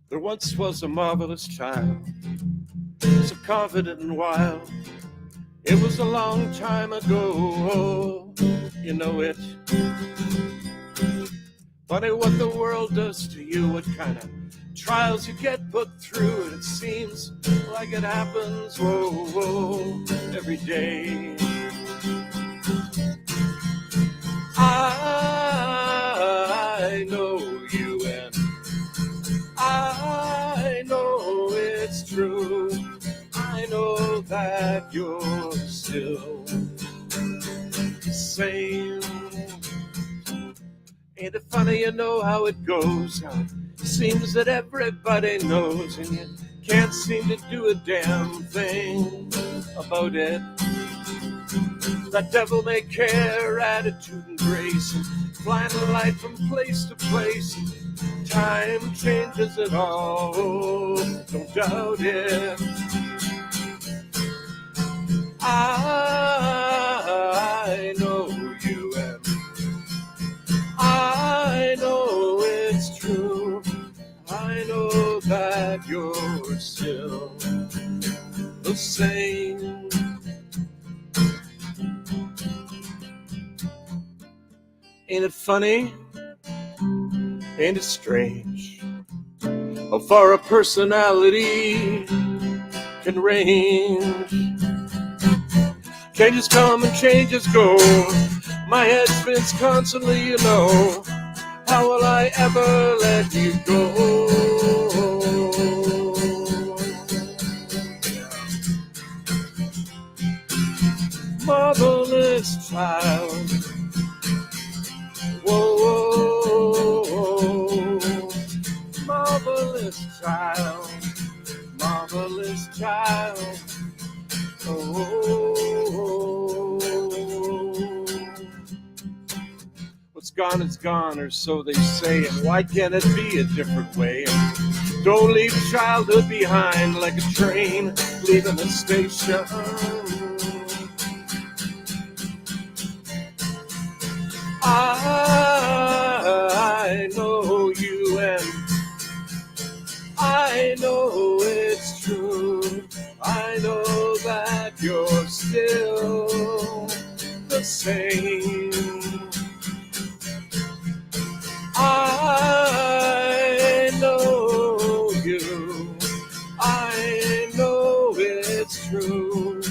There once was a marvelous child, so confident and wild. It was a long time ago, you know it. Funny what the world does to you, what kind of trials you get put through, and it seems like it happens, whoa, every day. I know you, and I know it's true. I know that you're still the same. Ain't it funny, you know how it goes? How it seems that everybody knows, and you can't seem to do a damn thing about it. That devil may care, attitude and grace, and flying a light from place to place. Time changes it all, don't doubt it. I know you, and I know it's true. I know that you're still the same. Ain't it funny? Ain't it strange how far a personality can range? Changes come and changes go. My head spins constantly, you know. How will I ever let you go? Marvelous child. Whoa, whoa, whoa. Marvelous child. Marvelous child. Oh, what's gone is gone, or so they say, and why can't it be a different way? Don't leave childhood behind like a train leaving the station. I know you, and I know it's true. I know that you're still the same. I know you. I know it's true.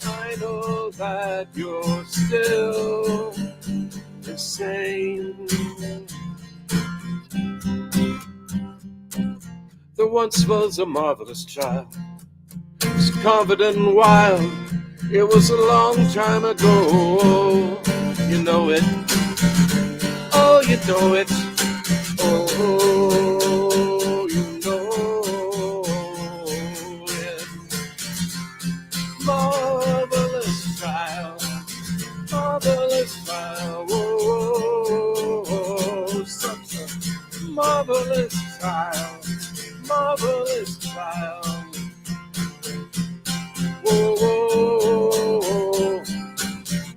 I know that you're still the same. There once was a marvelous child, so confident and wild. It was a long time ago. You know it. Oh, you know it. Oh, you know it. Marvelous child. Marvelous child. Oh, such a marvelous child. Marvelous child. Whoa, whoa,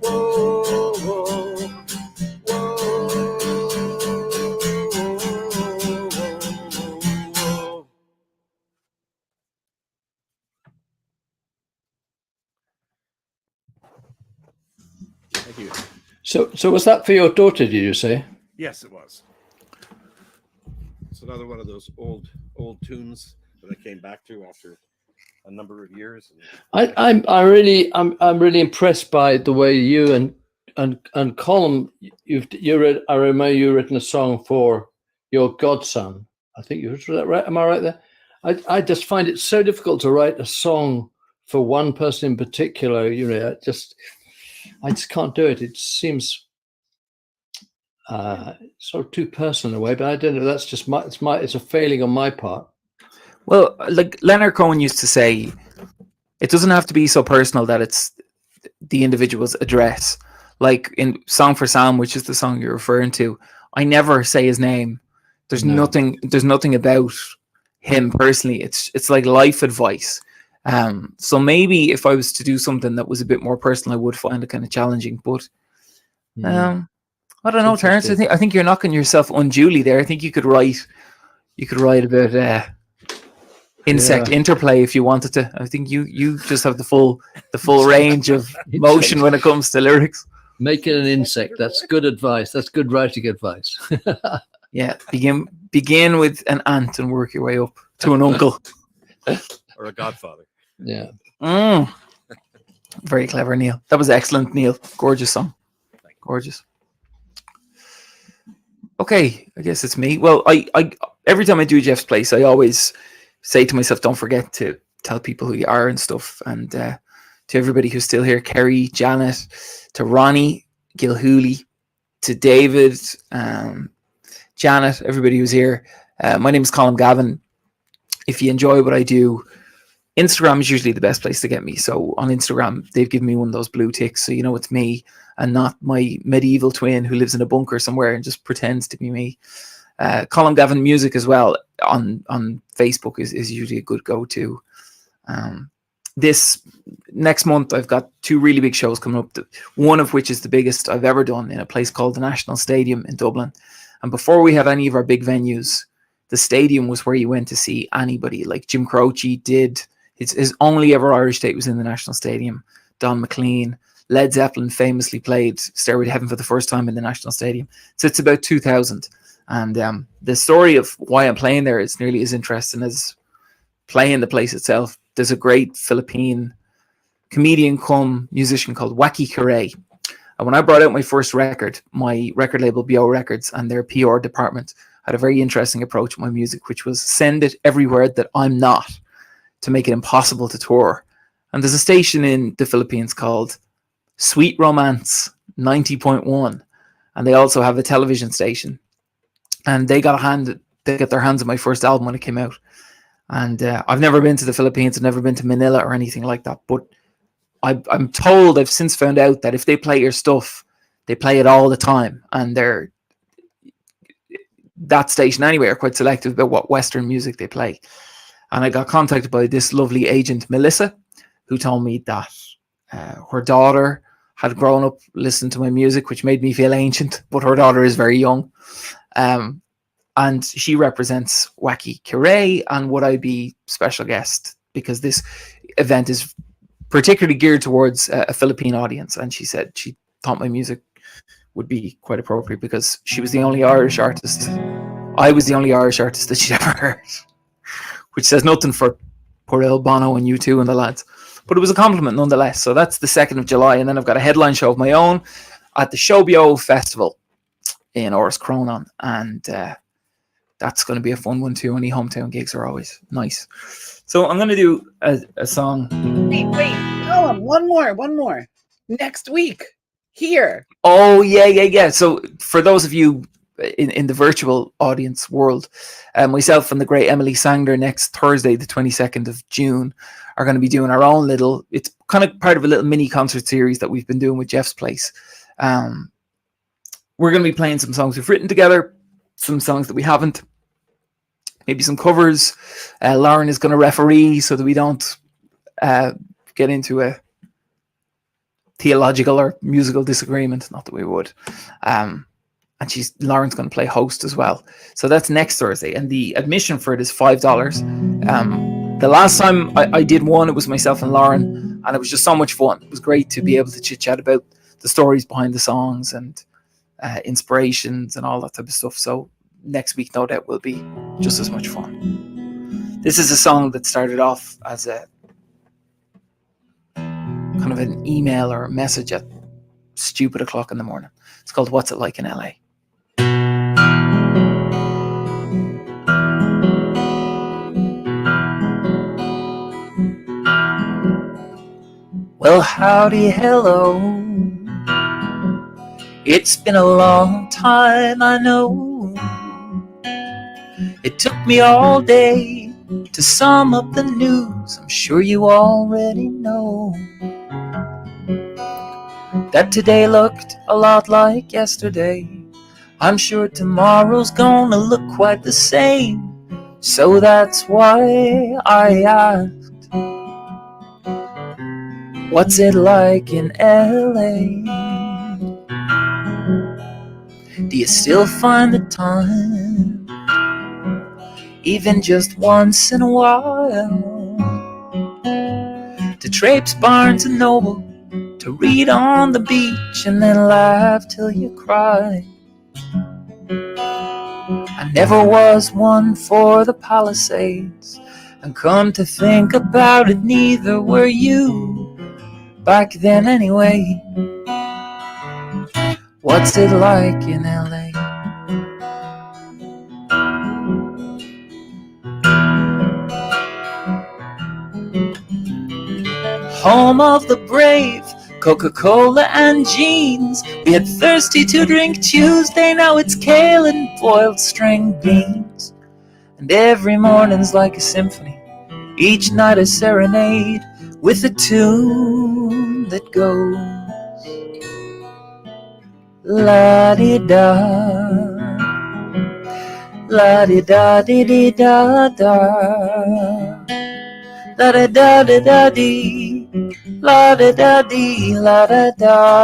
whoa, whoa, whoa. Thank you. So was that for your daughter, did you say? Yes, it was. It's another one of those old tunes that I came back to after a number of years. I'm really impressed by the way you and Colm, I remember you written a song for your godson. I think you wrote that, right? Am I right there? I just find it so difficult to write a song for one person in particular. You know, I just can't do it. It seems sort of too personal in a way, but I don't know. That's just it's a failing on my part. Well, like Leonard Cohen used to say, it doesn't have to be so personal that it's the individual's address. Like in Song for Sam, which is the song you're referring to, I never say his name. There's nothing about him personally. It's like life advice. So maybe if I was to do something that was a bit more personal, I would find it kind of challenging. But I don't know, Terence. I think you're knocking yourself unduly there. I think you could write about insect interplay if you wanted to. I think you just have the full range of motion when it comes to lyrics. Make it an insect. That's good advice. That's good writing advice. Yeah, begin with an ant and work your way up to an uncle or a godfather. Yeah. Very clever, Neil. That was excellent, Neil. Gorgeous song. Gorgeous. Okay, I guess it's me. Well, I every time I do Jeff's Place, I always say to myself, don't forget to tell people who you are and stuff. And to everybody who's still here, Kerry, Janet, to Ronnie, Gilhooly, to David, Janet, everybody who's here. My name is Colm Gavin. If you enjoy what I do, Instagram is usually the best place to get me. So on Instagram, they've given me one of those blue ticks, so you know it's me and not my medieval twin who lives in a bunker somewhere and just pretends to be me. Colm Gavin Music as well on Facebook is usually a good go-to. This next month, I've got 2 really big shows coming up, one of which is the biggest I've ever done in a place called the National Stadium in Dublin. And before we had any of our big venues, the stadium was where you went to see anybody. Like Jim Croce did his only ever Irish date was in the National Stadium. Don McLean, Led Zeppelin famously played Stairway to Heaven for the first time in the National Stadium. So it's about 2000. And the story of why I'm playing there is nearly as interesting as playing the place itself. There's a great Philippine comedian cum musician called Wacky Caray. And when I brought out my first record, my record label BO Records and their PR department had a very interesting approach to my music, which was send it everywhere that I'm not to make it impossible to tour. And there's a station in the Philippines called Sweet Romance 90.1. And they also have a television station. And they got their hands on my first album when it came out. And I've never been to the Philippines. I've never been to Manila or anything like that. But I'm told, I've since found out that if they play your stuff, they play it all the time. And that station anyway are quite selective about what Western music they play. And I got contacted by this lovely agent, Melissa, who told me that her daughter had grown up listening to my music, which made me feel ancient, but her daughter is very young. And she represents Wacky Caray, and would I be special guest because this event is particularly geared towards a Philippine audience. And she said she thought my music would be quite appropriate because she was the only Irish artist. I was the only Irish artist that she'd ever heard, which says nothing for poor old Bono and U2 and the lads. But it was a compliment nonetheless. So that's the 2nd of July. And then I've got a headline show of my own at the Showbio Festival in Oris Cronon. And that's going to be a fun one too. Any hometown gigs are always nice. So I'm going to do a song. Wait, Colm, one more. Next week, here. Oh, yeah. So for those of you in the virtual audience world, myself and the great Emily Sangler next Thursday, the 22nd of June, are going to be doing our own it's kind of part of a little mini concert series that we've been doing with Jeff's Place. We're going to be playing some songs we've written together, some songs that we haven't, maybe some covers. Lauren is going to referee so that we don't get into a theological or musical disagreement. Not that we would. And Lauren's going to play host as well. So that's next Thursday. And the admission for it is $5. The last time I did one, it was myself and Lauren, and it was just so much fun. It was great to be able to chit chat about the stories behind the songs and inspirations and all that type of stuff. So next week, no doubt, will be just as much fun. This is a song that started off as a kind of an email or a message at stupid o'clock in the morning. It's called What's It Like in LA? Well, howdy, hello. It's been a long time, I know. It took me all day to sum up the news. I'm sure you already know that today looked a lot like yesterday. I'm sure tomorrow's gonna look quite the same. So that's why I asked, what's it like in LA? Do you still find the time, even just once in a while, to traipse Barnes and Noble, to read on the beach and then laugh till you cry? I never was one for the Palisades, and come to think about it, neither were you back then anyway. What's it like in LA? Home of the brave, Coca-Cola and jeans. We had thirsty to drink Tuesday, now it's kale and boiled string beans. And every morning's like a symphony, each night a serenade, with a tune that goes la-di-da, la-di-da-di-di-da-da, la-da-da-da-da-dee, la-da-da-dee, la-da-da-da-da-da.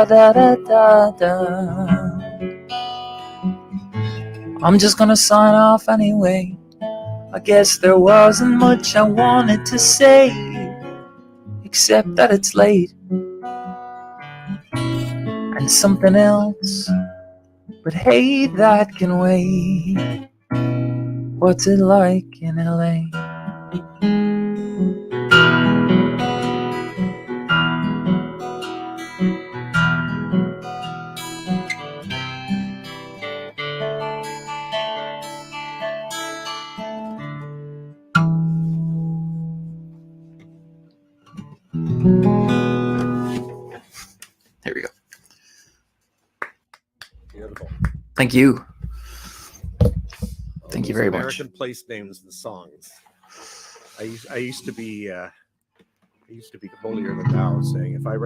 I'm just gonna sign off anyway. I guess there wasn't much I wanted to say, except that it's late, and something else, but hey, that can wait. What's it like in LA? There we go. Beautiful. Thank you. All Thank you those very much. American place names and songs. I used to be holier than thou, saying if I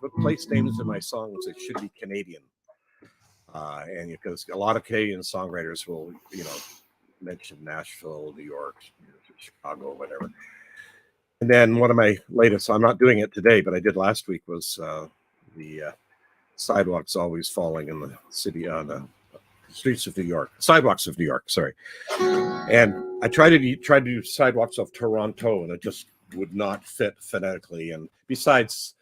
put place names in my songs, it should be Canadian. And because a lot of Canadian songwriters will, mention Nashville, New York, Chicago, whatever. And then one of my latest, I'm not doing it today, but I did last week, was the sidewalks always falling in the city, on the streets of New York, sidewalks of New York, sorry. And I tried to do sidewalks of Toronto, and it just would not fit phonetically. And besides,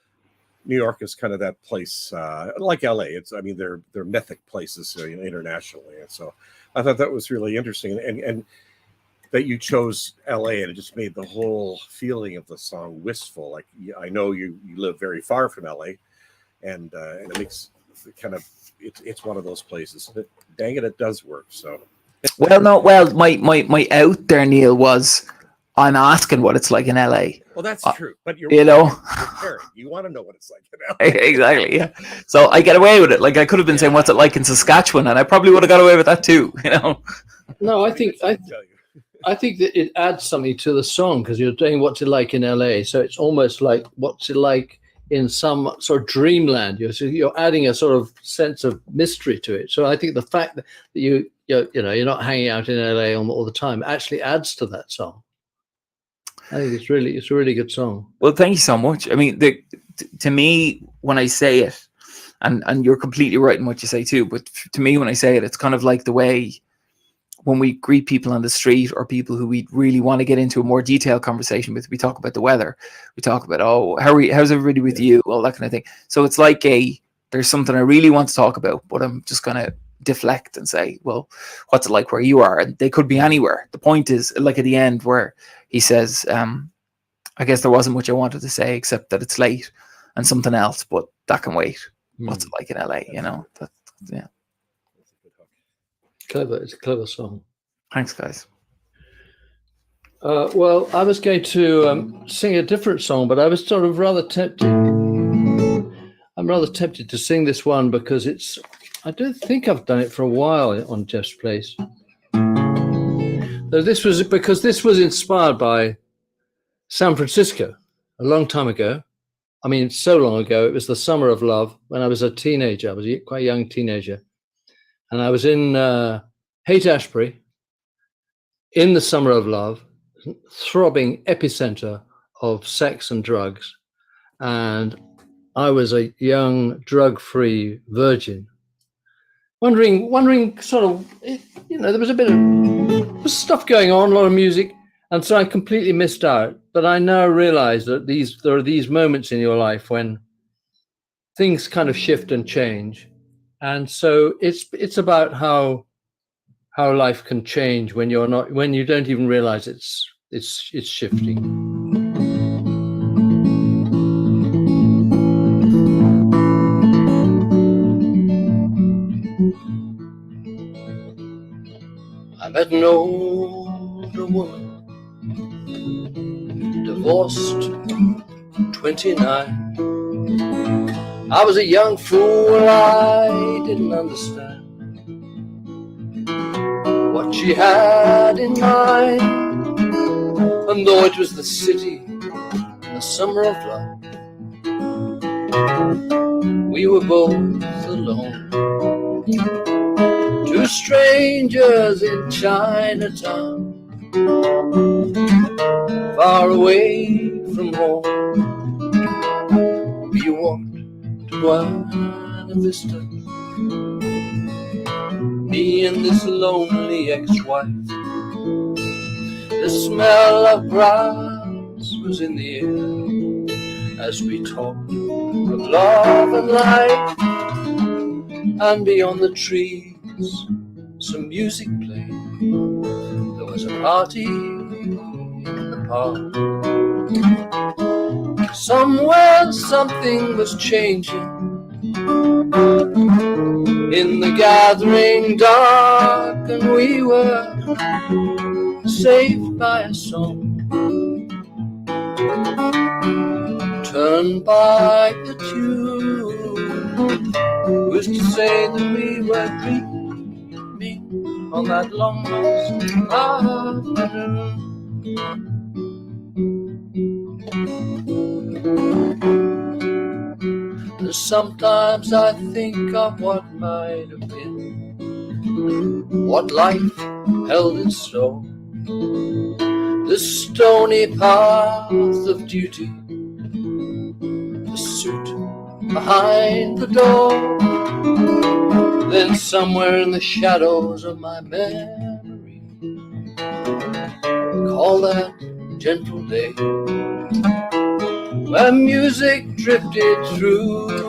New York is kind of that place, like LA. They're mythic places internationally, and so I thought that was really interesting. And that you chose LA, and it just made the whole feeling of the song wistful. Like, I know you live very far from LA, and it makes it's one of those places. But dang it, it does work. So my out there, Neil, was I'm asking what it's like in LA. well, that's true. But you're parent. You want to know what it's like in LA. Exactly, yeah. So I get away with it. Like, I could have been saying what's it like in Saskatchewan, and I probably would have got away with that too. No, I think that it adds something to the song, because you're doing what's it like in LA. So it's almost like what's it like in some sort of dreamland. You're adding a sort of sense of mystery to it. So I think the fact that you're not hanging out in LA all the time actually adds to that song. I think it's a really good song. Well, thank you so much. I mean, to me, when I say it, and you're completely right in what you say too, but to me, when I say it, it's kind of like the way when we greet people on the street, or people who we really want to get into a more detailed conversation with. We talk about the weather. We talk about, how's everybody with you? All that kind of thing. So it's like there's something I really want to talk about, but I'm just going to deflect and say, well, what's it like where you are? And they could be anywhere. The point is, like at the end where he says, I guess there wasn't much I wanted to say except that it's late, and something else, but that can wait. What's it like in LA? Yeah. Clever. It's a clever song. Thanks, guys. Well, I was going to sing a different song, but I was sort of rather tempted. I'm rather tempted to sing this one because I don't think I've done it for a while on Jeff's Place. So this was inspired by San Francisco a long time ago. I mean, so long ago. It was the summer of love when I was a teenager. I was quite a young teenager. and I was in Haight-Ashbury in the summer of love, throbbing epicenter of sex and drugs, and I was a young drug-free virgin, wondering sort of, there was a bit of stuff going on, a lot of music, and so I completely missed out. But I now realize that there are these moments in your life when things kind of shift and change, and so it's about how life can change when you don't even realize it's shifting. I met an older woman, divorced, 29. I was a young fool, I didn't understand what she had in mind. And though it was the city in the summer of love, we were both alone, two strangers in Chinatown, far away from home. We walked to Buena Vista, me and this lonely ex-wife. The smell of grass was in the air as we talked of love and life. And beyond the trees, some music played. There was a party in the park. Somewhere something was changing in the gathering dark, and we were saved by a song. Turned by the tune, who's to say that we were dreaming on that long lost afternoon. Sometimes I think of what might have been, what life held in store, the stony path of duty, the suit behind the door. Then somewhere in the shadows of my memory, call that gentle day, where music drifted through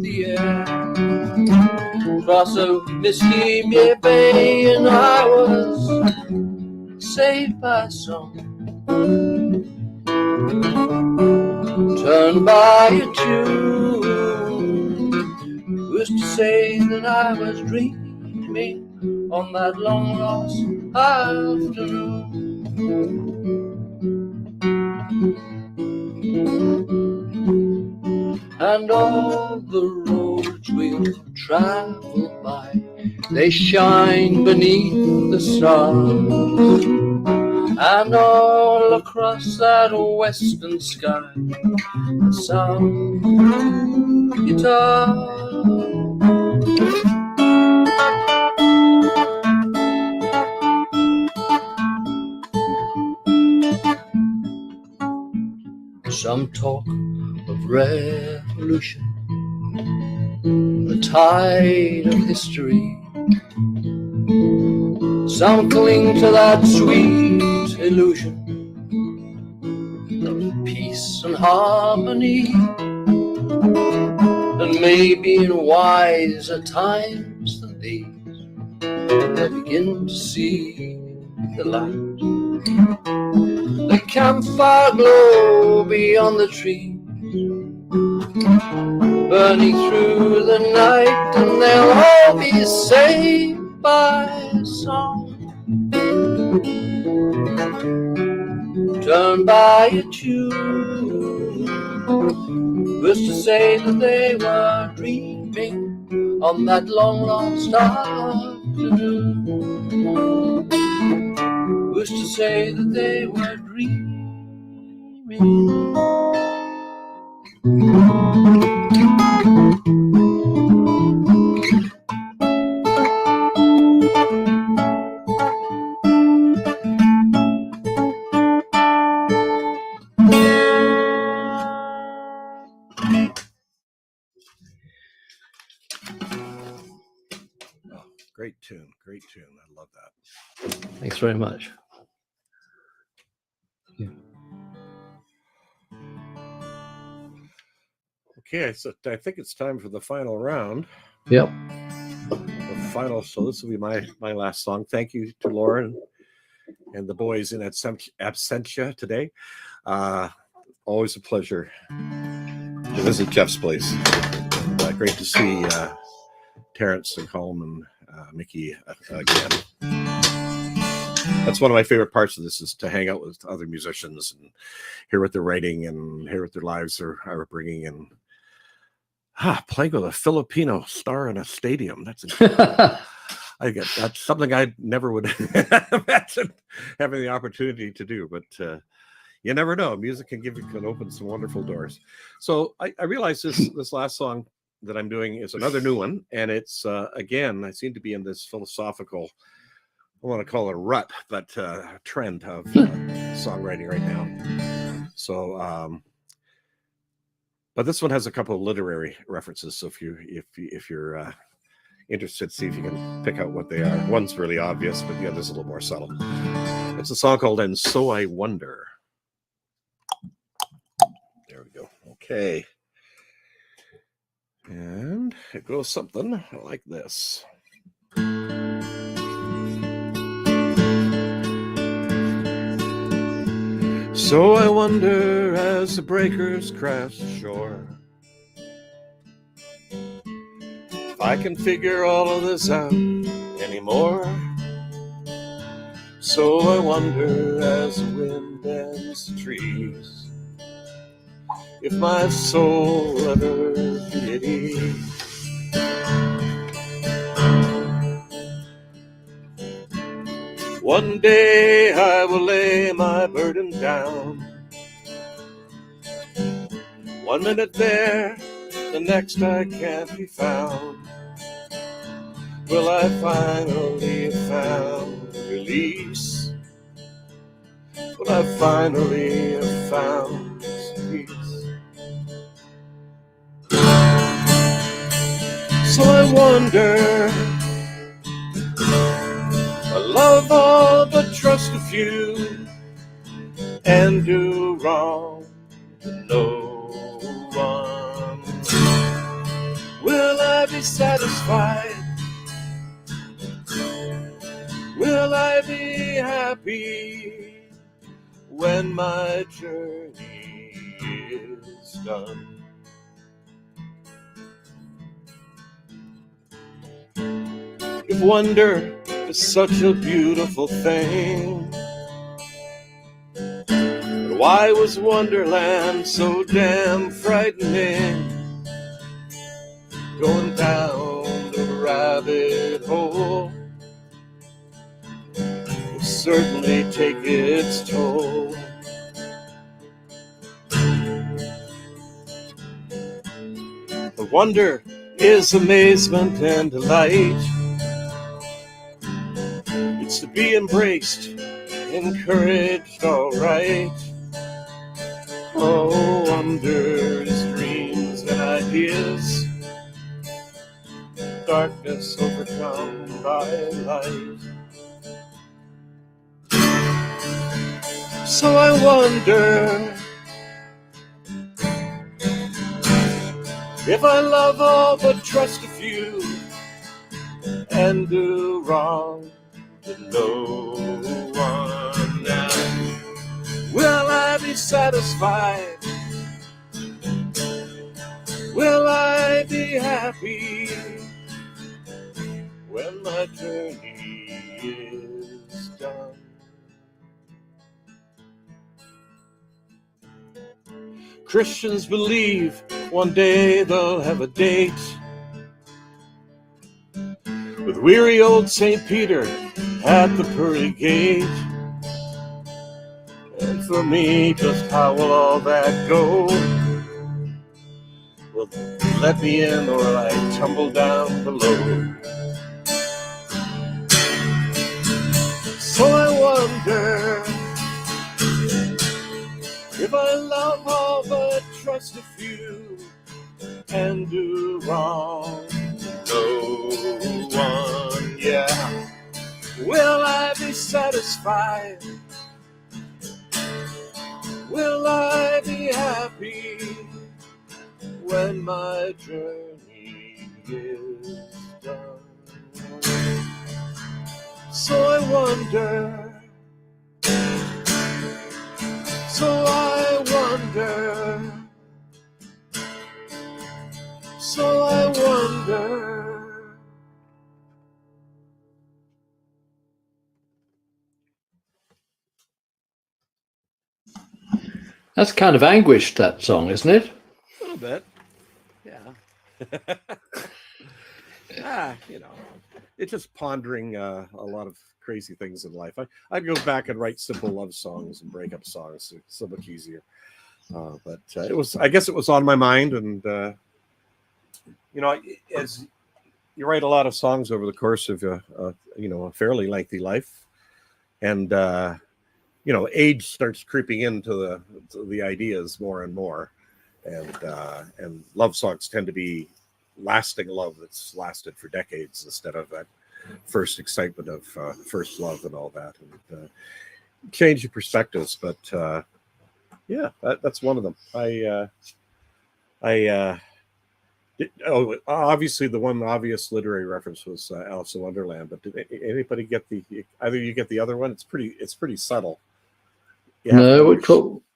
the air, across a misty bay, and I was saved by a song. Turned by a tune, who's to say that I was dreaming on that long lost afternoon. And all the roads we'll travel by, they shine beneath the stars. And all across that western sky, the sound of guitar. Some talk of revolution, the tide of history. Some cling to that sweet illusion of peace and harmony. And maybe in wiser times than these, they'll begin to see the light. The campfire glow beyond the trees, burning through the night, and they'll all be saved by a song. Turned by a tune, who's to say that they were dreaming on that long lost afternoon? Who's to say that they were dreaming? tune. I love that. Thanks very much. Yeah. Okay, so I think it's time for the final round. Yep. So this will be my last song. Thank you to Lauren and the boys in absentia today. Always a pleasure to visit Jeff's place. Great to see Terence and Colm and Mickey again. That's one of my favorite parts of this, is to hang out with other musicians and hear what they're writing and hear what their lives are bringing. And playing with a Filipino star in a stadium. That's something I never would imagine having the opportunity to do. But you never know. Music can open some wonderful doors. So I realized this last song that I'm doing is another new one, and it's again, I seem to be in this philosophical, I want to call it a rut, but trend of songwriting right now. So but this one has a couple of literary references. So if you're interested, see if you can pick out what they are. One's really obvious, but the other's a little more subtle. It's a song called "And So I Wonder." There we go. Okay. And it goes something like this. So I wonder as the breakers crash ashore, if I can figure all of this out anymore. So I wonder as the wind bends the trees, if my soul ever be at ease. One day I will lay my burden down. 1 minute there, the next I can't be found. Will I finally have found release? Will I finally have found peace? So I wonder, I love all but trust a few, and do wrong to no one. Will I be satisfied? Will I be happy when my journey is done? If wonder is such a beautiful thing, but why was Wonderland so damn frightening? Going down the rabbit hole will certainly take its toll. The wonder is amazement and delight. It's to be embraced, encouraged, all right. Oh, wonder is dreams and ideas, darkness overcome by light. So I wonder if I love all but trust a few, and do wrong to no one now. Will I be satisfied? Will I be happy when my journey is done? Christians believe one day they'll have a date with weary old St. Peter at the pearly gate. And for me, just how will all that go? Will let me in, or will I tumble down below? So I wonder if I love all but trust a few, and do wrong to no one, yeah. Will I be satisfied? Will I be happy when my journey is done? So I wonder, so I wonder, so I wonder. That's kind of anguished, that song, isn't it? A little bit, yeah. You know, it's just pondering a lot of crazy things in life. I'd go back and write simple love songs and breakup songs. It's so much easier. But it was, I guess it was on my mind. And, you know, as you write a lot of songs over the course of, you know, a fairly lengthy life. And, you know, age starts creeping into the ideas more and more. And love songs tend to be lasting love that's lasted for decades instead of that first excitement of first love and all that, and change your perspectives. But yeah, that's one of them. Obviously the one obvious literary reference was Alice in Wonderland, but did anybody get either you get the other one? It's pretty subtle. No,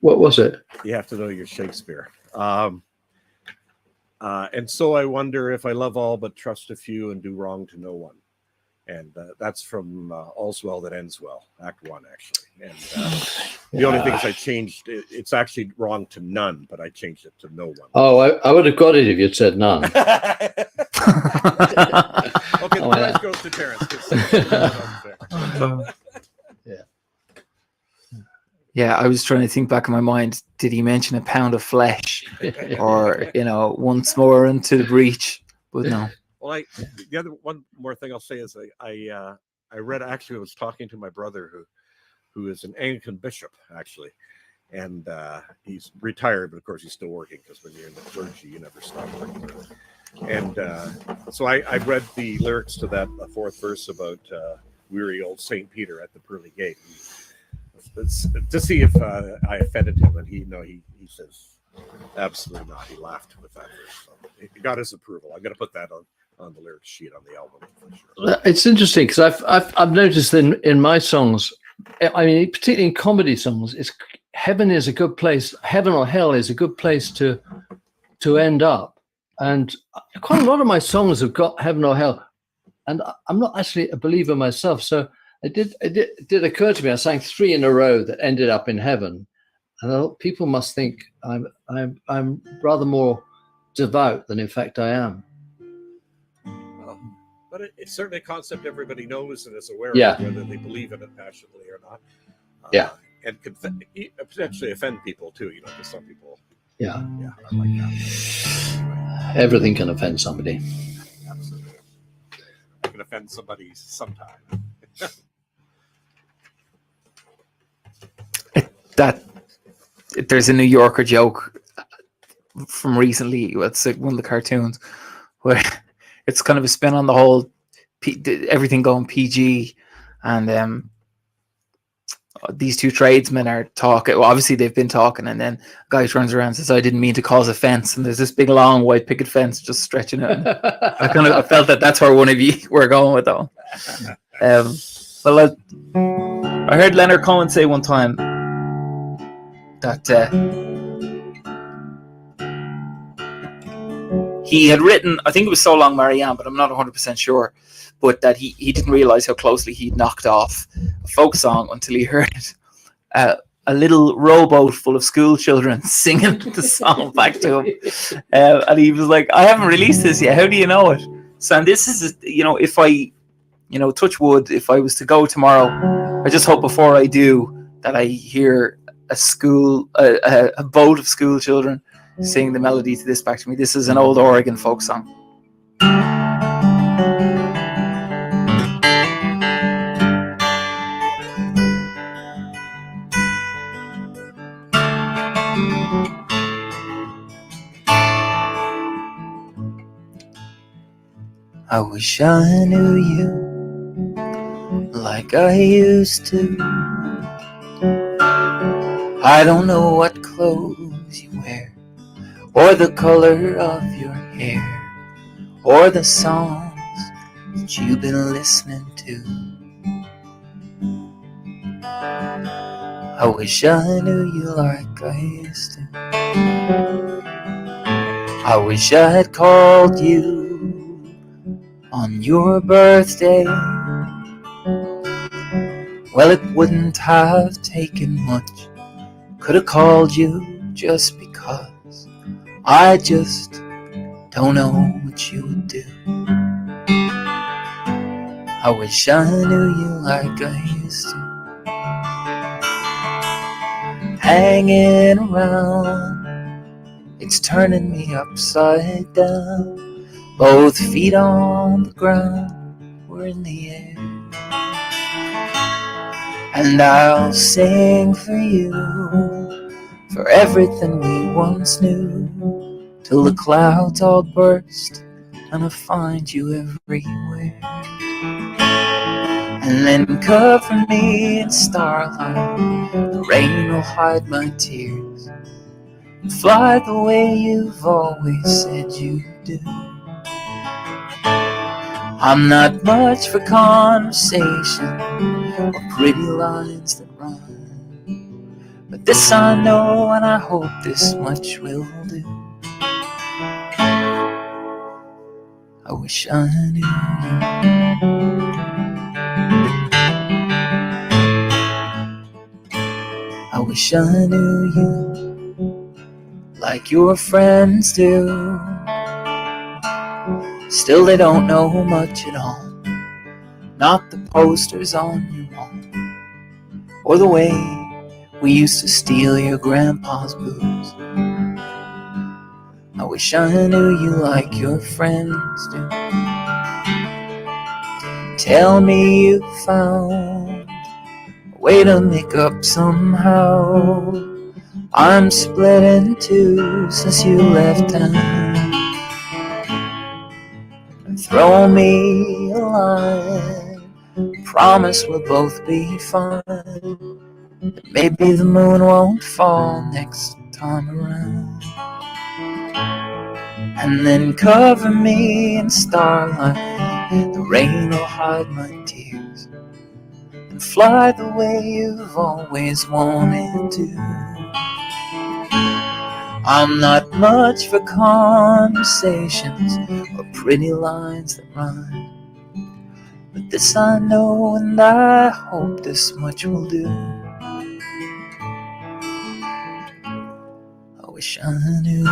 what was it? You have to know your Shakespeare. And so I wonder if I love all but trust a few and do wrong to no one. And that's from All's Well That Ends Well, Act 1, actually. And the only thing is I changed it. It's actually wrong to none, but I changed it to no one. Oh, I would have got it if you'd said none. Okay, the prize goes to Terence. Yeah, I was trying to think back in my mind. Did he mention a pound of flesh, or you know, once more into the breach? But no. Well, the other one more thing I'll say is I read, actually I was talking to my brother who is an Anglican bishop actually, and he's retired, but of course he's still working because when you're in the clergy you never stop working. And so I read the lyrics to that fourth verse about weary old Saint Peter at the pearly gate. To see if I offended him, and he says absolutely not. He laughed with that verse. So he got his approval. I'm going to put that on the lyrics sheet on the album for sure. It's interesting because I've noticed in my songs, I mean, particularly in comedy songs, heaven is a good place. Heaven or hell is a good place to end up. And quite a lot of my songs have got heaven or hell. And I'm not actually a believer myself, so it did occur to me. I sang 3 in a row that ended up in heaven, and I thought people must think I'm rather more devout than in fact I am. But it's certainly a concept everybody knows and is aware Yeah. of, whether they believe in it passionately or not. Yeah. And can potentially offend people too, you know, because some people. Yeah. Yeah, I like that. Everything can offend somebody. Absolutely. I can offend somebody sometime. That there's a New Yorker joke from recently. It's like one of the cartoons where it's kind of a spin on the whole everything going PG, and these two tradesmen are talking. Well, obviously they've been talking, and then a guy turns around and says, "I didn't mean to cause offense." And there's this big long white picket fence just stretching out. I felt that's where one of you were going with that one. Well, I heard Leonard Cohen say one time that he had written, I think it was So Long Marianne, but I'm not 100% sure, but that he didn't realize how closely he'd knocked off a folk song until he heard a little rowboat full of school children singing the song back to him. And he was like, I haven't released this yet. How do you know it? So, and this is, you know, if I, you know, touch wood, if I was to go tomorrow, I just hope before I do that I hear a boat of school children sing the melody to this back to me. This is an old Oregon folk song. I wish I knew you like like I used to. I don't know what clothes you wear, or the color of your hair, or the songs that you've been listening to. I wish I knew you like I used to. I wish I had called you on your birthday. Well, it wouldn't have taken much. Could have called you just because I just don't know what you would do. I wish I knew you like I used to. Hanging around, it's turning me upside down. Both feet on the ground, we're in the air. And I'll sing for you, for everything we once knew, till the clouds all burst and I'll find you everywhere. And then cover me in starlight, the rain will hide my tears, and fly the way you've always said you do. I'm not much for conversation or pretty lines that rhyme, but this I know and I hope this much will do. I wish I knew you. I wish I knew you like your friends do. Still they don't know much at all, not the posters on your wall, or the way we used to steal your grandpa's booze. I wish I knew you like your friends do. Tell me you found a way to make up somehow. I'm split in two since you left town. And throw me a line, promise we'll both be fine. Maybe the moon won't fall next time around. And then cover me in starlight, the rain will hide my tears, and fly the way you've always wanted to. I'm not much for conversations or pretty lines that rhyme, but this I know and I hope this much will do. I wish I knew you.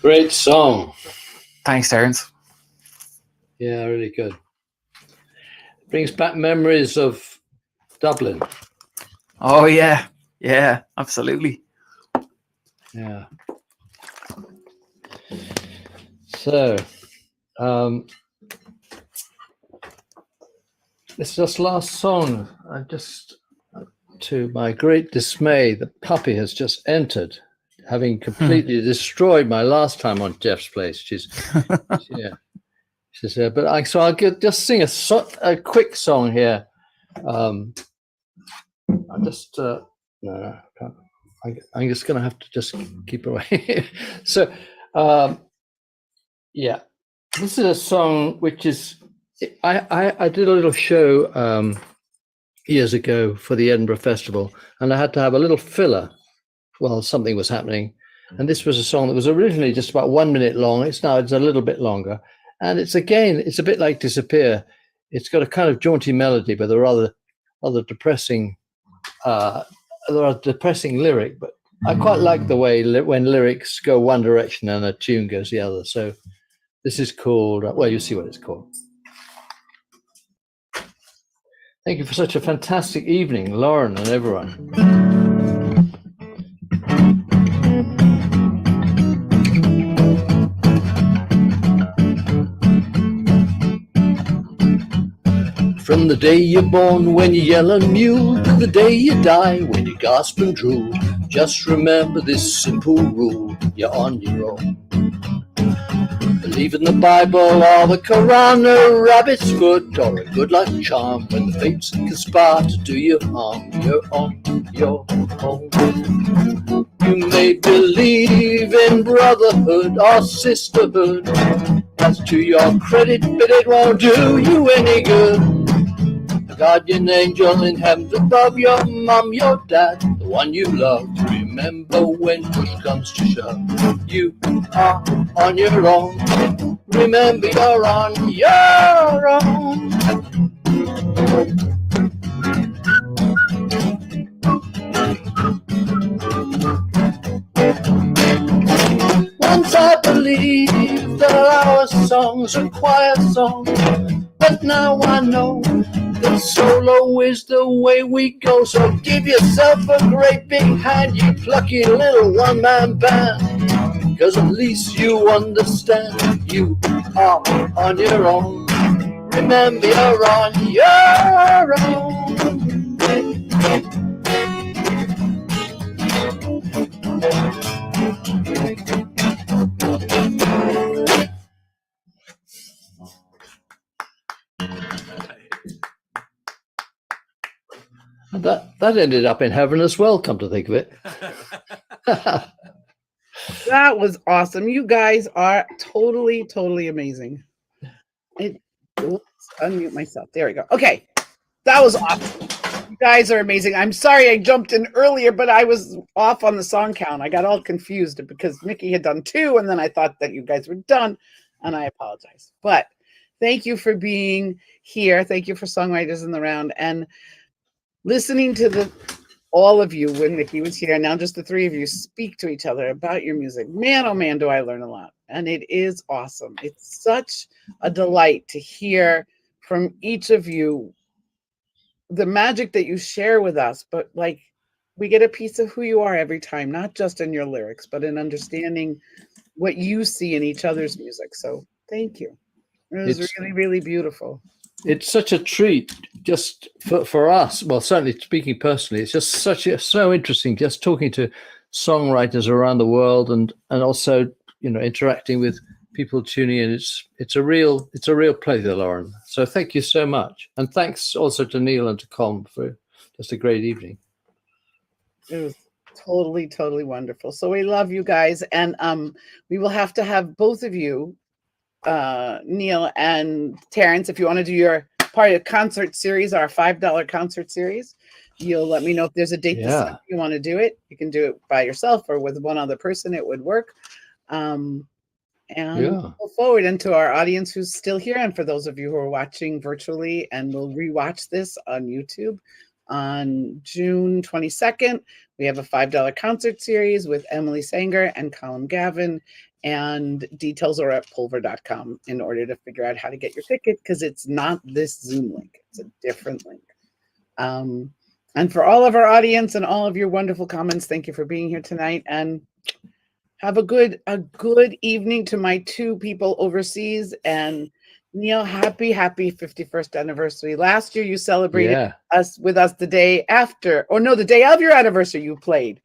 Great song. Thanks, Terence. Yeah, really good. Brings back memories of Dublin. Oh yeah, yeah, absolutely. Yeah. So, this just last song. I just, to my great dismay, the puppy has just entered, having completely destroyed my last time on Jeff's place. She's but I'll just sing a quick song here. I'm just no, I can't. I'm just going to have to just keep away. So, yeah, this is a song which is I did a little show years ago for the Edinburgh Festival, and I had to have a little filler while something was happening. And this was a song that was originally just about 1 minute long. It's a little bit longer, and it's a bit like Disappear. It's got a kind of jaunty melody, but a rather depressing. There are depressing lyric, but I quite like the way when lyrics go one direction and a tune goes the other. So This is called, well, you'll see what it's called. Thank you for such a fantastic evening, Lauren and everyone. From the day you're born when you yell and mule to the day you die when you gasp and drool, just remember this simple rule: you're on your own. Believe in the Bible or the Quran, a rabbit's foot or a good luck charm. When the fates conspire to do you harm, you're on your own. You may believe in brotherhood or sisterhood, that's to your credit, but it won't do you any good. A guardian angel in heaven above, your mum, your dad, the one you love. Remember when push comes to shove, you are on your own. Remember you're on your own. Once I believed that our songs are choir songs, but now I know that solo is the way we go. So give yourself a great big hand, you plucky little one-man band, 'cause at least you understand you are on your own. Remember you're on your own. That ended up in heaven as well, come to think of it. That was awesome. You guys are totally, totally amazing. Let's unmute myself. There we go. Okay. That was awesome. You guys are amazing. I'm sorry I jumped in earlier, but I was off on the song count. I got all confused because Mickey had done 2, and then I thought that you guys were done, and I apologize. But thank you for being here. Thank you for Songwriters in the Round, and listening to all of you when Mickey was here, now just the 3 of you speak to each other about your music. Man, oh man, do I learn a lot. And it is awesome. It's such a delight to hear from each of you the magic that you share with us, but like we get a piece of who you are every time, not just in your lyrics, but in understanding what you see in each other's music. So thank you. It was really, really beautiful. It's such a treat just for us. Well, certainly speaking personally, it's just so interesting just talking to songwriters around the world and also, you know, interacting with people tuning in. It's a real pleasure, Lauren. So thank you so much. And thanks also to Neil and to Colm for just a great evening. It was totally, totally wonderful. So we love you guys. And we will have to have both of you, Neil and Terence, if you want to do your part of concert series, our $5 concert series, you'll let me know if there's a date this month you want to do it. You can do it by yourself or with one other person. It would work. Go forward into our audience who's still here, and for those of you who are watching virtually and will rewatch this on YouTube on June 22nd, we have a $5 concert series with Emily Sanger and Colm Gavin, and details are at pulver.com in order to figure out how to get your ticket, because it's not this Zoom link, it's a different link. And for all of our audience and all of your wonderful comments, thank you for being here tonight, and have a good evening to my 2 people overseas. And Neil, happy 51st anniversary. Last year you celebrated with us the day after, or no, the day of your anniversary you played.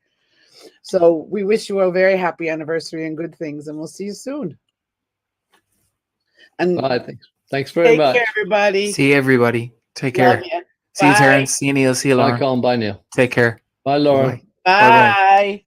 So we wish you a very happy anniversary and good things, and we'll see you soon. And thanks very much. Take care, everybody. See everybody. Take care. You. See you, Terence. See you, Neil. See you, Lauren. Bye, Colm. Bye, Neil. Take care. Bye, Lauren. Bye.